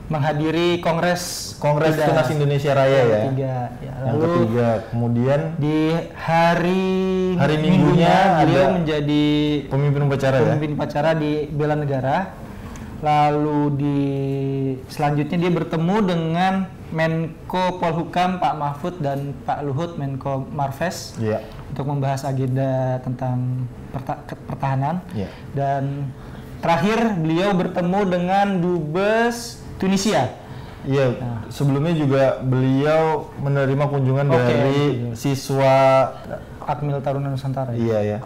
menghadiri Kongres Tunas Indonesia Raya ya. Yang ketiga. Kemudian di hari Minggunya beliau ada menjadi pemimpin upacara di Bela Negara. Lalu selanjutnya dia bertemu dengan Menko Polhukam Pak Mahfud dan Pak Luhut Menko Marves untuk membahas agenda tentang pertahanan. Dan terakhir beliau bertemu dengan Dubes Tunisia. Iya, sebelumnya juga beliau menerima kunjungan dari siswa Akmil Taruna Nusantara. Iya ya.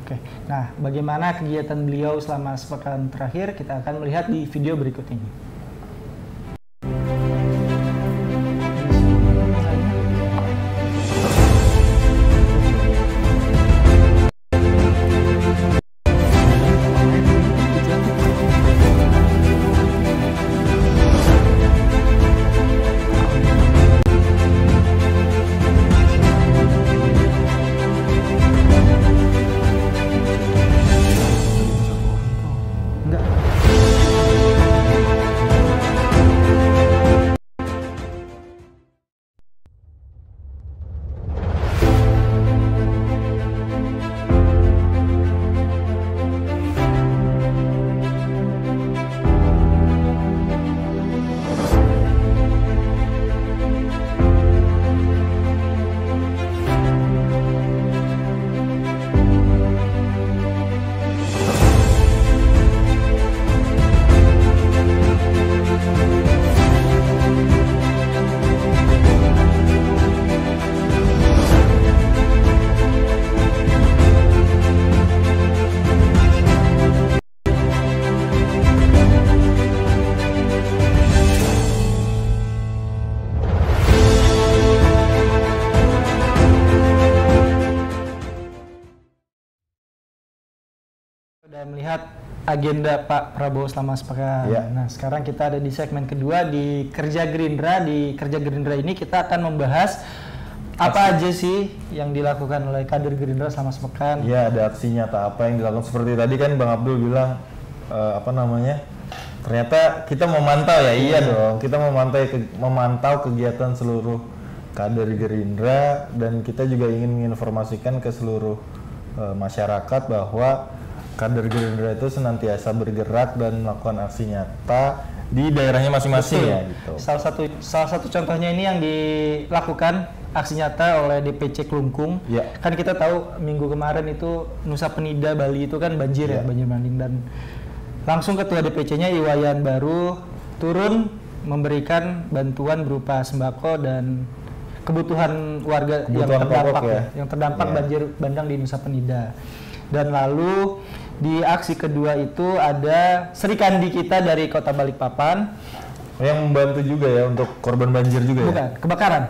Oke. Nah, bagaimana kegiatan beliau selama sepekan terakhir kita akan melihat di video berikut ini. Melihat agenda Pak Prabowo selama sepekan. Nah, sekarang kita ada di segmen kedua di Kerja Gerindra. Di Kerja Gerindra ini kita akan membahas apa aja sih yang dilakukan oleh kader Gerindra selama sepekan. Iya, ada aksi nyata apa yang dilakukan, seperti tadi kan Bang Abdul bilang ternyata kita memantau ya. Iya dong, kita memantau kegiatan seluruh kader Gerindra, dan kita juga ingin menginformasikan ke seluruh masyarakat bahwa kader Gerindra itu senantiasa bergerak dan melakukan aksi nyata di daerahnya masing-masing ya gitu. Salah satu contohnya ini yang dilakukan aksi nyata oleh DPC Klungkung. Kan kita tahu minggu kemarin itu Nusa Penida Bali itu kan banjir banjir bandang, dan langsung ketua DPC-nya Iwayan Baru turun memberikan bantuan berupa sembako dan kebutuhan warga yang terdampak banjir bandang di Nusa Penida. Dan lalu di aksi kedua itu ada Sri Kandi kita dari Kota Balikpapan yang membantu juga ya untuk korban banjir juga. Bukan, kebakaran.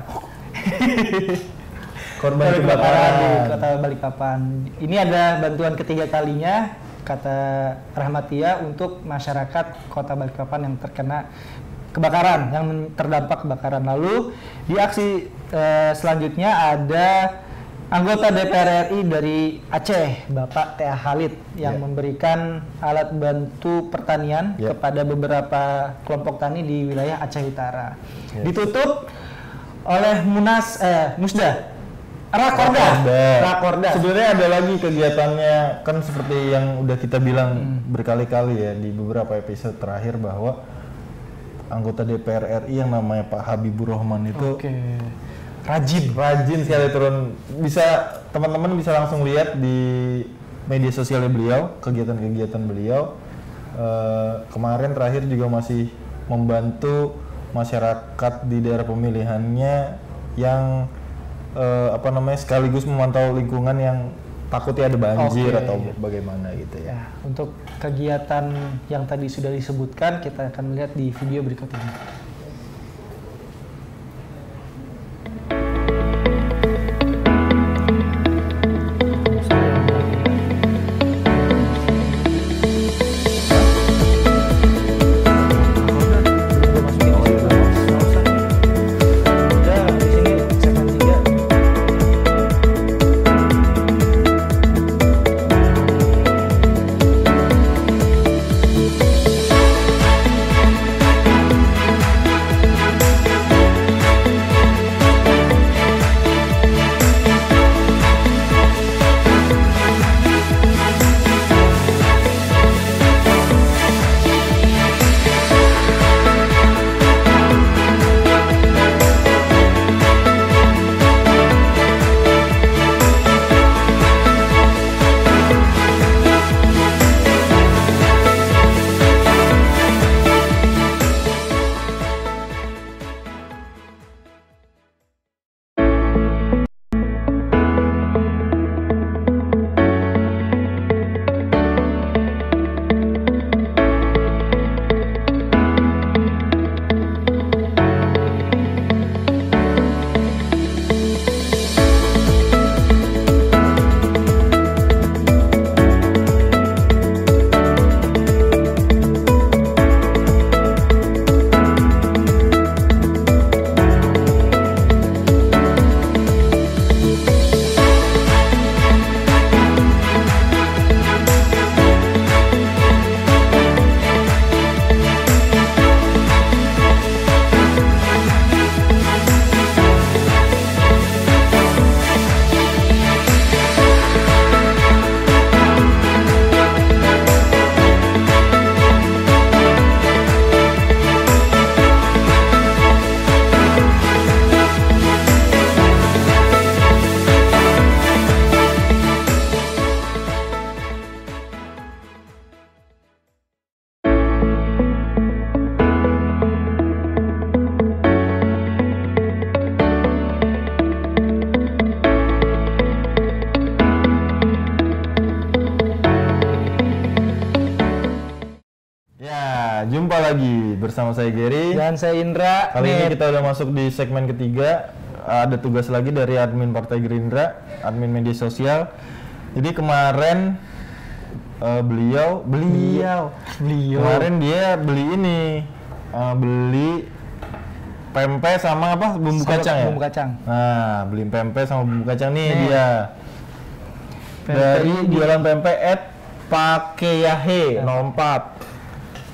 Korban kebakaran di Kota Balikpapan. Ini ada bantuan ketiga kalinya, kata Rahmatia, untuk masyarakat Kota Balikpapan yang terkena kebakaran, yang terdampak kebakaran. Lalu di aksi selanjutnya ada anggota DPR RI dari Aceh, Bapak T.A. Khalid, yang memberikan alat bantu pertanian kepada beberapa kelompok tani di wilayah Aceh Utara. Ditutup oleh Musda, Rakorda. Sebenarnya ada lagi kegiatannya, kan seperti yang udah kita bilang berkali-kali ya di beberapa episode terakhir, bahwa anggota DPR RI yang namanya Pak Habibur Rahman itu rajin sekali turun. Bisa teman-teman bisa langsung lihat di media sosialnya beliau, kegiatan-kegiatan beliau. Kemarin terakhir juga masih membantu masyarakat di daerah pemilihannya yang sekaligus memantau lingkungan yang takutnya ada banjir atau bagaimana gitu ya. Untuk kegiatan yang tadi sudah disebutkan, kita akan melihat di video berikut ini. Jumpa lagi bersama saya Gary dan saya Indra. Kali ini kita udah masuk di segmen ketiga. Ada tugas lagi dari admin Partai Gerindra, admin media sosial. Jadi kemarin beliau kemarin dia beli ini, beli pempek sama apa? Bumbu kacang ya? Bumbu kacang. Nah, beli pempek sama bumbu kacang nih dia. Dari jualan pempek @pakeyahe 04.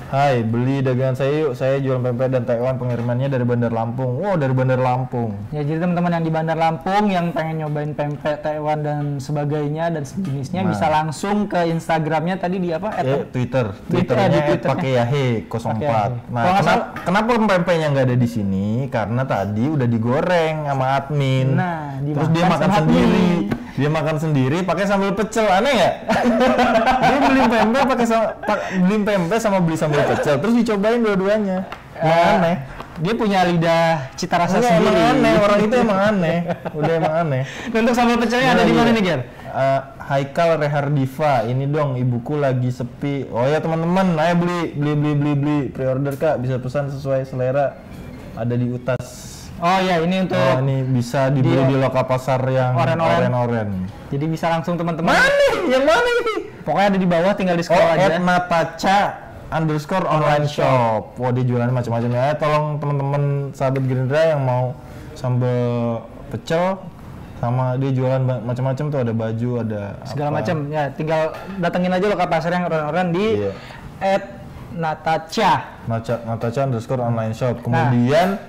Hai, beli dagangan saya yuk. Saya jualan pempek dan Taiwan, pengirimannya dari Bandar Lampung. Wow, dari Bandar Lampung. Ya, jadi teman-teman yang di Bandar Lampung yang pengen nyobain pempek Taiwan dan sebagainya dan sejenisnya bisa langsung ke Instagramnya tadi di apa? Twitternya @pakeyahe 04. Nah, kenapa pempeknya nggak ada di sini? Karena tadi udah digoreng sama admin. Nah, terus dia makan sendiri. Dia makan sendiri pakai sambal pecel, aneh ya? Dia beli pempek sama beli sambal pecel, terus dicobain dua-duanya. Aneh. Dia punya lidah cita rasa sendiri. Emang aneh, orang itu emang aneh. Udah emang aneh. Untuk sambal pecelnya ada di mana nih, Ger? Haikal Rehardiva, ini dong ibuku lagi sepi. Oh ya teman-teman, ayo beli pre-order Kak, bisa pesan sesuai selera. Ada di Utas. Oh ya, ini untuk ini bisa dibeli di lokal pasar yang oren-oren. Jadi bisa langsung teman-teman. Yang mana ini? Pokoknya ada di bawah, tinggal di scroll aja. @natacha_online shop. Wah, dia jualan macam-macam ya. Tolong teman-teman sahabat Gerindra yang mau sambal pecel, sama dia jualan macam-macam tuh, ada baju, ada segala macam. Ya, tinggal datengin aja lokal pasar yang oren-oren di @natacha_online shop. Kemudian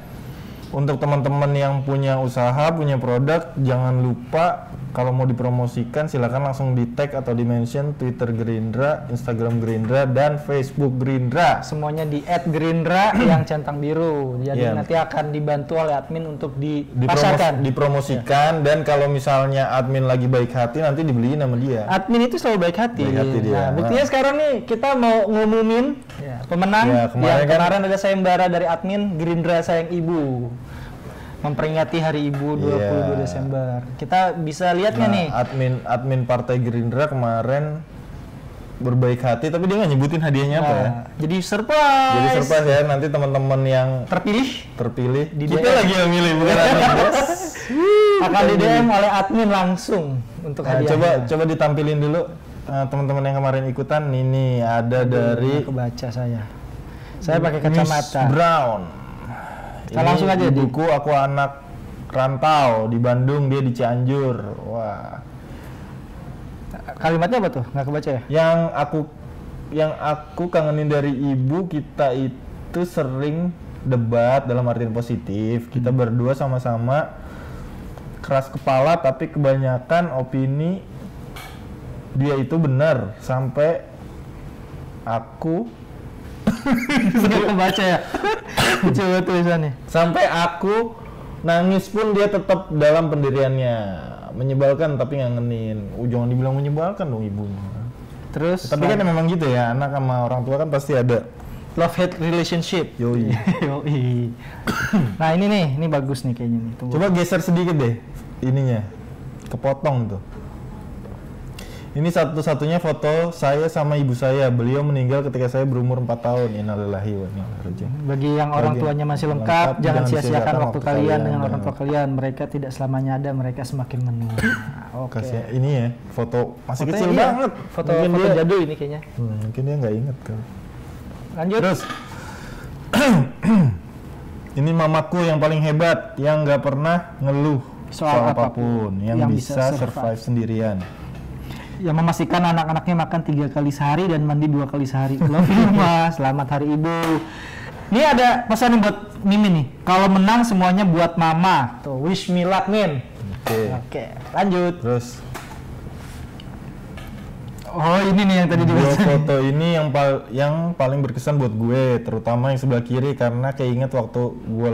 untuk teman-teman yang punya usaha, punya produk, jangan lupa kalau mau dipromosikan silakan langsung di tag atau di mention Twitter Gerindra, Instagram Gerindra, dan Facebook Gerindra. Semuanya di @gerindra yang centang biru. Jadi Iya. nanti akan dibantu oleh admin untuk dipasarkan. Dipromosikan, dan kalau misalnya admin lagi baik hati nanti dibeliin sama dia. Admin itu selalu baik hati. Baik hati dia. Nah, buktinya sekarang nih kita mau ngumumin pemenang. Ya, kemarin kan- kemarin ada sayembara dari admin Gerindra Sayang Ibu. Memperingati Hari Ibu 22 Iya. Desember. Kita bisa lihat nggak nih? Admin Partai Gerindra kemarin berbaik hati, tapi dia nggak nyebutin hadiahnya apa ya. Nah, jadi surprise. Jadi surprise ya, nanti teman-teman yang terpilih Di kita DM. lagi yang milih, bukan admin. akan di DM oleh admin langsung untuk Nah, hadiahnya. coba ditampilin dulu teman-teman yang kemarin ikutan. Ini ada dari Kebaca saya. Saya pakai kacamata. Miss Brown. Kita langsung aja di- buku Aku Anak Rantau di Bandung, dia di Cianjur. Wah. Kalimatnya apa tuh? Nggak kebaca ya? Yang aku kangenin dari ibu, kita itu sering debat dalam artian positif. Kita berdua sama-sama keras kepala, tapi kebanyakan opini dia itu benar, sampai aku Nggak kebaca ya? Coba tulisannya. sampai aku nangis pun dia tetap dalam pendiriannya. Menyebalkan tapi ngangenin. Jangan dibilang menyebalkan dong ibunya. Terus Tapi kan memang gitu ya, anak sama orang tua kan pasti ada. love hate relationship. Yoi. Yoi. Nah, ini bagus nih kayaknya nih. Tunggu. Coba geser sedikit deh ininya. Kepotong tuh. Ini satu-satunya foto saya sama ibu saya. Beliau meninggal ketika saya berumur 4 tahun. Innalillahi wa inna ilaihi raji'un. Bagi yang orang Bagi tuanya masih lengkap, lengkap, jangan jangan sia-siakan sia-siakan waktu waktu kalian kalian dengan orang dengan- tua kalian. Mereka tidak selamanya ada, mereka semakin menua. Oke. Kasih ini ya, foto masih Fotonya kecil iya. banget. Foto Mungkin foto dia- jadul ini kayaknya. mungkin dia nggak inget kan. Lanjut. Terus ini mamaku yang paling hebat, yang nggak pernah ngeluh Soal apapun, yang bisa survive sendirian. Yang memastikan anak-anaknya makan 3 kali sehari dan mandi 2 kali sehari. Love you, Mas. Selamat Hari Ibu. Ini ada pesan nih buat Mimin nih. Kalau menang semuanya buat mama. Tuh, wish me luck, Min. Oke, lanjut. Terus Oh, ini nih yang tadi dua dibaca. foto ini yang paling berkesan buat gue, terutama yang sebelah kiri karena keinget waktu gue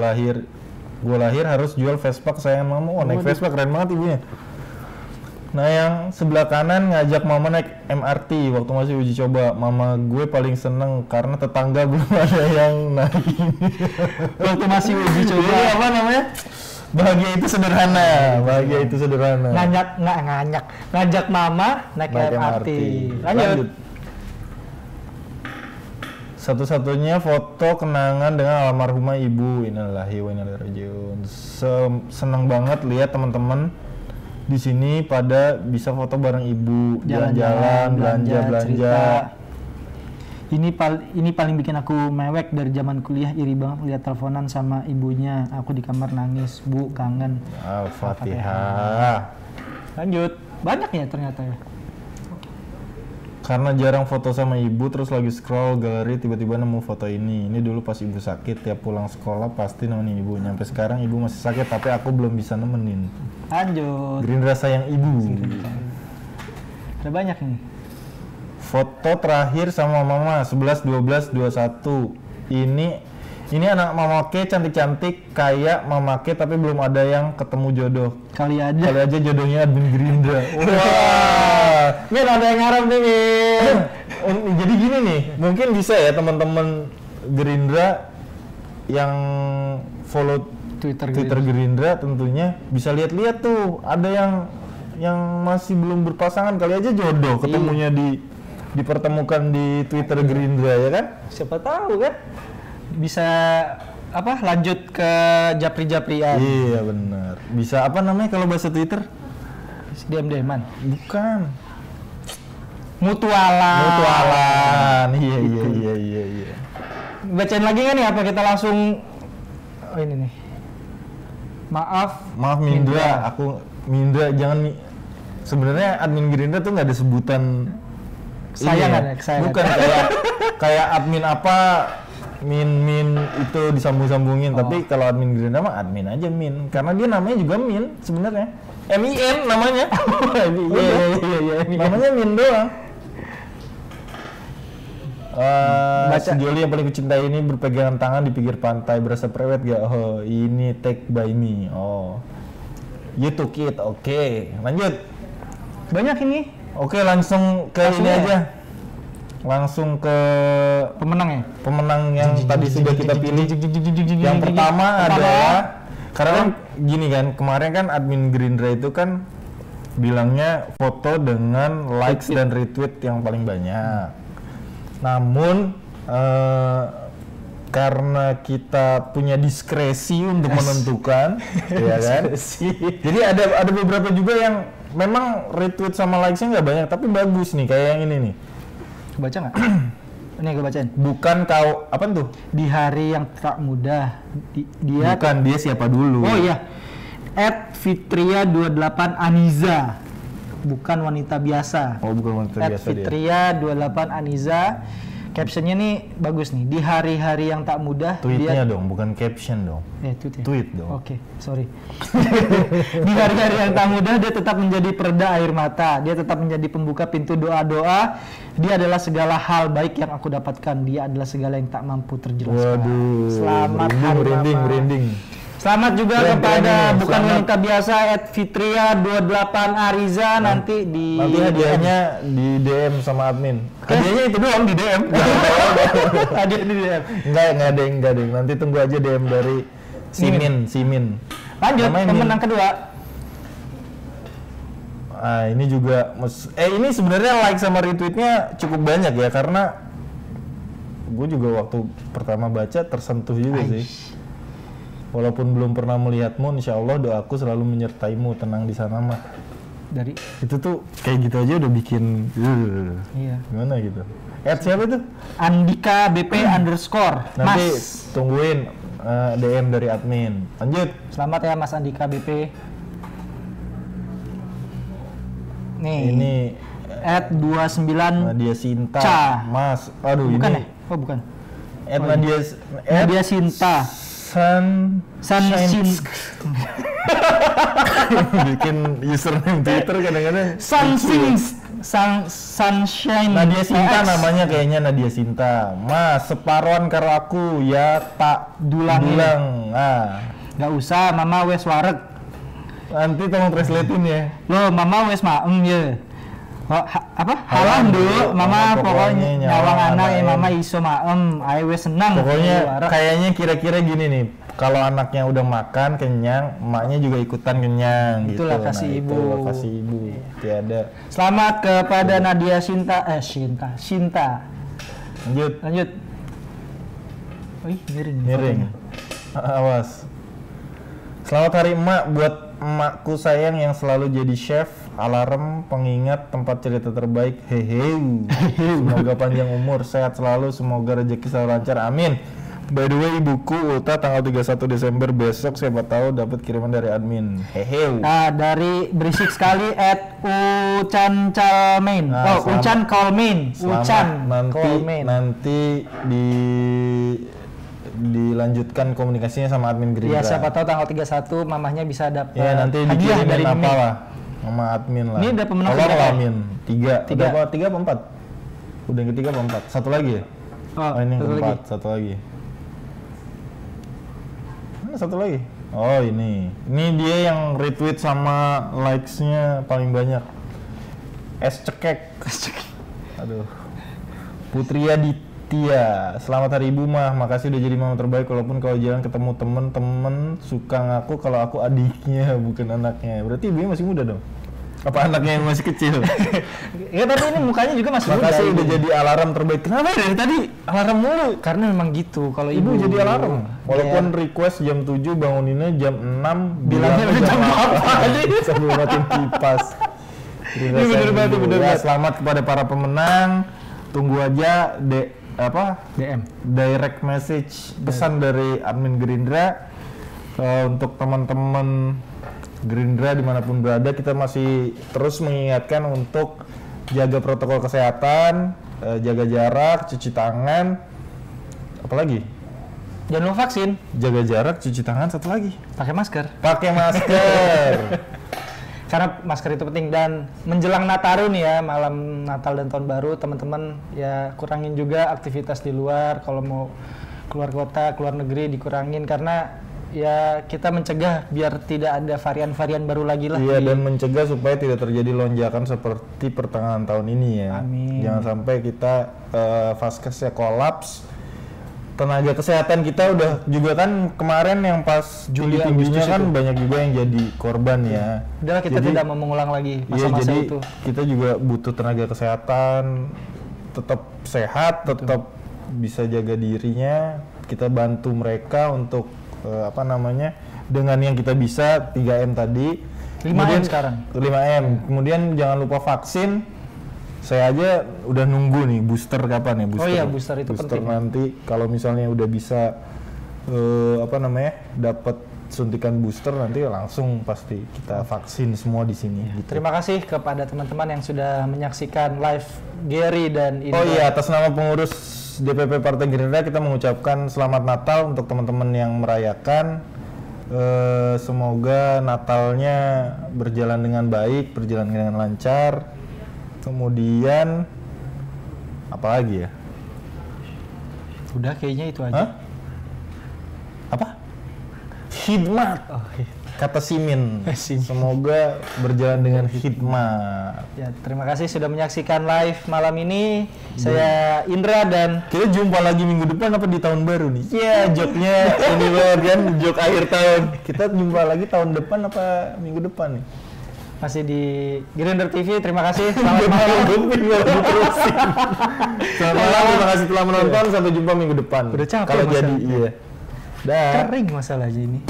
lahir harus jual Vespa kesayangan mama. Naik Vespa keren banget ibunya. Nah, yang sebelah kanan ngajak mama naik MRT waktu masih uji coba. Mama gue paling seneng karena tetangga belum ada yang naik. Waktu masih uji coba. Jadi apa namanya? Bahagia itu sederhana. Bahagia itu sederhana. Ngajak mama naik MRT. Lanjut. Satu-satunya foto kenangan dengan almarhumah ibu. Innalillahi wa inna ilaihi raji'un. Senang banget lihat teman-teman di sini pada bisa foto bareng ibu, jalan-jalan, belanja-belanja. Ini paling bikin aku mewek dari zaman kuliah, iri banget lihat teleponan sama ibunya. Aku di kamar nangis, Bu, kangen. Al-Fatihah. Lanjut. Banyak ya ternyata ya. Karena jarang foto sama ibu, terus lagi scroll galeri tiba-tiba nemu foto ini. Ini dulu pas ibu sakit, tiap pulang sekolah pasti nemenin ibu. Nyampe sekarang ibu masih sakit, tapi aku belum bisa nemenin. Lanjut. Gerindra sayang ibu. Ada banyak nih. Foto terakhir sama mama 11, 12, 21. Ini anak mama Ke cantik-cantik kayak mama Ke, tapi belum ada yang ketemu jodoh. Kali aja. Jodohnya admin Gerindra. Wah. Min, ada yang ngarep nih, Min. Jadi gini nih, mungkin bisa ya teman-teman Gerindra yang follow Twitter Gerindra tentunya bisa lihat-lihat tuh, ada yang masih belum berpasangan, kali aja jodoh ketemunya dipertemukan di Twitter Gerindra, ya kan? Siapa tahu kan bisa lanjut ke japri-japrian. Iya benar. Bisa apa namanya kalau bahasa Twitter? DM-DM-an. Bukan. Mutualan. Iya. Bacain lagi nggak nih apa kita langsung? Oh ini nih. Maaf Mindra, Mindra jangan sebenarnya admin Gerindra tuh nggak ada sebutan saya ini nggak ada, saya bukan nggak ada. kayak admin apa min itu disambung-sambungin, tapi kalau admin Gerindra mah admin aja min, karena dia namanya juga min sebenarnya. MIN namanya. Iya, namanya min doang. Sejoli yang paling kucintai ini berpegangan tangan di pinggir pantai, berasa prewed gak? Oh, ini take by me. Oh, you took it. Oke, lanjut. Banyak ini. Oke, langsung ke ini aja. Langsung ke pemenang yang tadi sudah kita pilih. Yang pertama adalah, karena kan gini kan, kemarin kan admin Gerindra itu kan bilangnya foto dengan likes dan retweet yang paling banyak. Namun karena kita punya diskresi untuk menentukan, ya kan? Jadi ada beberapa juga yang memang retweet sama likes-nya nggak banyak, tapi bagus nih, kayak yang ini nih. Baca nggak? Ini gue bacain. Bukan kau, apa tuh? Di hari yang tak mudah, dia. Bukan, dia siapa dulu? Oh iya. @fitria28 Aniza. Bukan wanita biasa. Oh, bukan wanita biasa dia. @fitria28 Aniza. Captionnya nih bagus nih. Di hari-hari yang tak mudah. Tweetnya dong, bukan caption dong. Tweet ya? Tweet dong. Oke, sorry. Di hari-hari yang tak mudah, dia tetap menjadi pereda air mata. Dia tetap menjadi pembuka pintu doa-doa. Dia adalah segala hal baik yang aku dapatkan. Dia adalah segala yang tak mampu terjelaskan. Waduh. Selamat hari merinding. Selamat juga kepada bukan wanita biasa @fitria28 Ariza. Nanti hadiahnya di DM sama admin. Hadiahnya itu doang di DM. Hadiah di DM. Enggak deh. Nanti tunggu aja DM dari Simin. Lanjut, pemenang kedua. Ini juga ini sebenarnya like sama retweetnya cukup banyak ya, karena gue juga waktu pertama baca tersentuh juga sih. Walaupun belum pernah melihatmu, insya Allah doaku selalu menyertaimu, tenang di sana mah. Dari itu tuh kayak gitu aja udah bikin iya. Gimana gitu. Siapa itu? Andika BP _. Nanti tungguin DM dari admin. Lanjut. Selamat ya Mas Andika BP. Nih. Ini @29 Nadia Sinta. Mas. Aduh, bukan ini. Ya? Oh, bukan. Nadia Sinta. Sunshine. Bikin username Twitter kadang-kadang. Sunshine. Nadia Sinta namanya kayaknya Nadia Sinta. Mas, separuhan karo aku ya tak dulang. Nggak usah, mama wes wareg. Nanti tolong translatein ya. Loh, mama wes maem ya. Halang dulu, mama pokoknya nyawang anak mama iso maem, ae wes senang. Pokoknya kayaknya kira-kira gini nih, kalau anaknya udah makan kenyang, emaknya juga ikutan kenyang. Itulah gitu. kasih ibu. Itulah kasih ibu. Tiada. Selamat kepada Nadia Sinta. Lanjut. Wih, miring. Awas. Selamat hari emak buat emakku sayang yang selalu jadi chef, alarm, pengingat, tempat cerita terbaik. Semoga panjang umur, sehat selalu, semoga rezeki selalu lancar. Amin. By the way, ibuku Ulta tanggal 31 Desember besok, siapa tahu dapat kiriman dari admin. Nah, dari berisik sekali @Ucan Calmain. Ucan Calmain. Nanti dilanjutkan komunikasinya sama admin Gerindra. Ya, siapa tahu tanggal 31 mamahnya bisa dapat nanti hadiah dari apa lah sama admin lah. Ini udah pemenang berapa? Tiga apa 4? Udah yang ketiga apa 4? Satu lagi ya? Oh, ini yang keempat, satu lagi. Mana satu lagi? Oh, ini. Ini dia yang retweet sama likes-nya paling banyak. Cekek. Aduh. Putria Tia, selamat hari ibu mah, makasih udah jadi mama terbaik. Walaupun kalau jalan ketemu temen suka ngaku kalau aku adiknya bukan anaknya. Berarti ibunya masih muda dong? Apa anaknya yang masih kecil? Ya tapi ini mukanya juga masih muda. Makasih udah jadi alarm terbaik. Kenapa ya dari tadi alarm mulu? Karena memang gitu. Kalau ibu jadi alarm. Walaupun request jam 7 banguninnya jam 6. Bilangnya jam apa tadi? Sambil matiin kipas. Ini bener banget. Selamat kepada para pemenang. Tunggu aja DM direct message pesan dari admin Gerindra. Untuk teman-teman Gerindra dimanapun berada, kita masih terus mengingatkan untuk jaga protokol kesehatan, jaga jarak, cuci tangan, Apalagi? Jangan lupa vaksin, Jaga jarak, cuci tangan, satu lagi. pakai masker. Pakai masker. Karena masker itu penting. Dan menjelang Nataru nih ya, malam Natal dan Tahun Baru, teman-teman ya kurangin juga aktivitas di luar. Kalau mau keluar kota, keluar negeri dikurangin, karena ya kita mencegah biar tidak ada varian-varian baru lagi lah. Iya, dan mencegah supaya tidak terjadi lonjakan seperti pertengahan tahun ini ya. Amin. Jangan sampai kita vaskesnya kolaps. Tenaga kesehatan kita udah juga kan kemarin yang pas Juli Agustus kan banyak juga yang jadi korban ya. Udah kita Jadi- tidak mau mengulang lagi Iya, masa-masa jadi itu. kita juga butuh tenaga kesehatan, tetap sehat, tetap bisa jaga dirinya. Kita bantu mereka untuk dengan yang kita bisa 3M tadi. 5M sekarang. 5M. Kemudian jangan lupa vaksin. Saya aja udah nunggu nih booster kapan ya booster. Oh iya, booster itu penting. Nanti kalau misalnya udah bisa dapat suntikan booster, nanti langsung pasti kita vaksin semua di sini. Gitu. Terima kasih kepada teman-teman yang sudah menyaksikan live Gary dan Indra. Oh iya, atas nama pengurus DPP Partai Gerindra kita mengucapkan selamat Natal untuk teman-teman yang merayakan. Semoga Natalnya berjalan dengan baik, berjalan dengan lancar. Kemudian apa lagi ya? Udah kayaknya itu aja. Hah? Apa? Hikmat. Oh, iya. Kata Simin. Simin. Semoga berjalan dengan hikmat. Ya, terima kasih sudah menyaksikan live malam ini. Saya Indra dan Kita jumpa lagi minggu depan apa di tahun baru nih? Iya, joknya ini banget kan, jok akhir tahun. Kita jumpa lagi tahun depan apa minggu depan nih? masih di Grinder TV. Terima kasih. Selamat malam. Selamat malam, terima kasih telah menonton. Sampai jumpa minggu depan. Udah capek Kalau jadi masalahnya. iya. Dah. Kering masalahnya ini.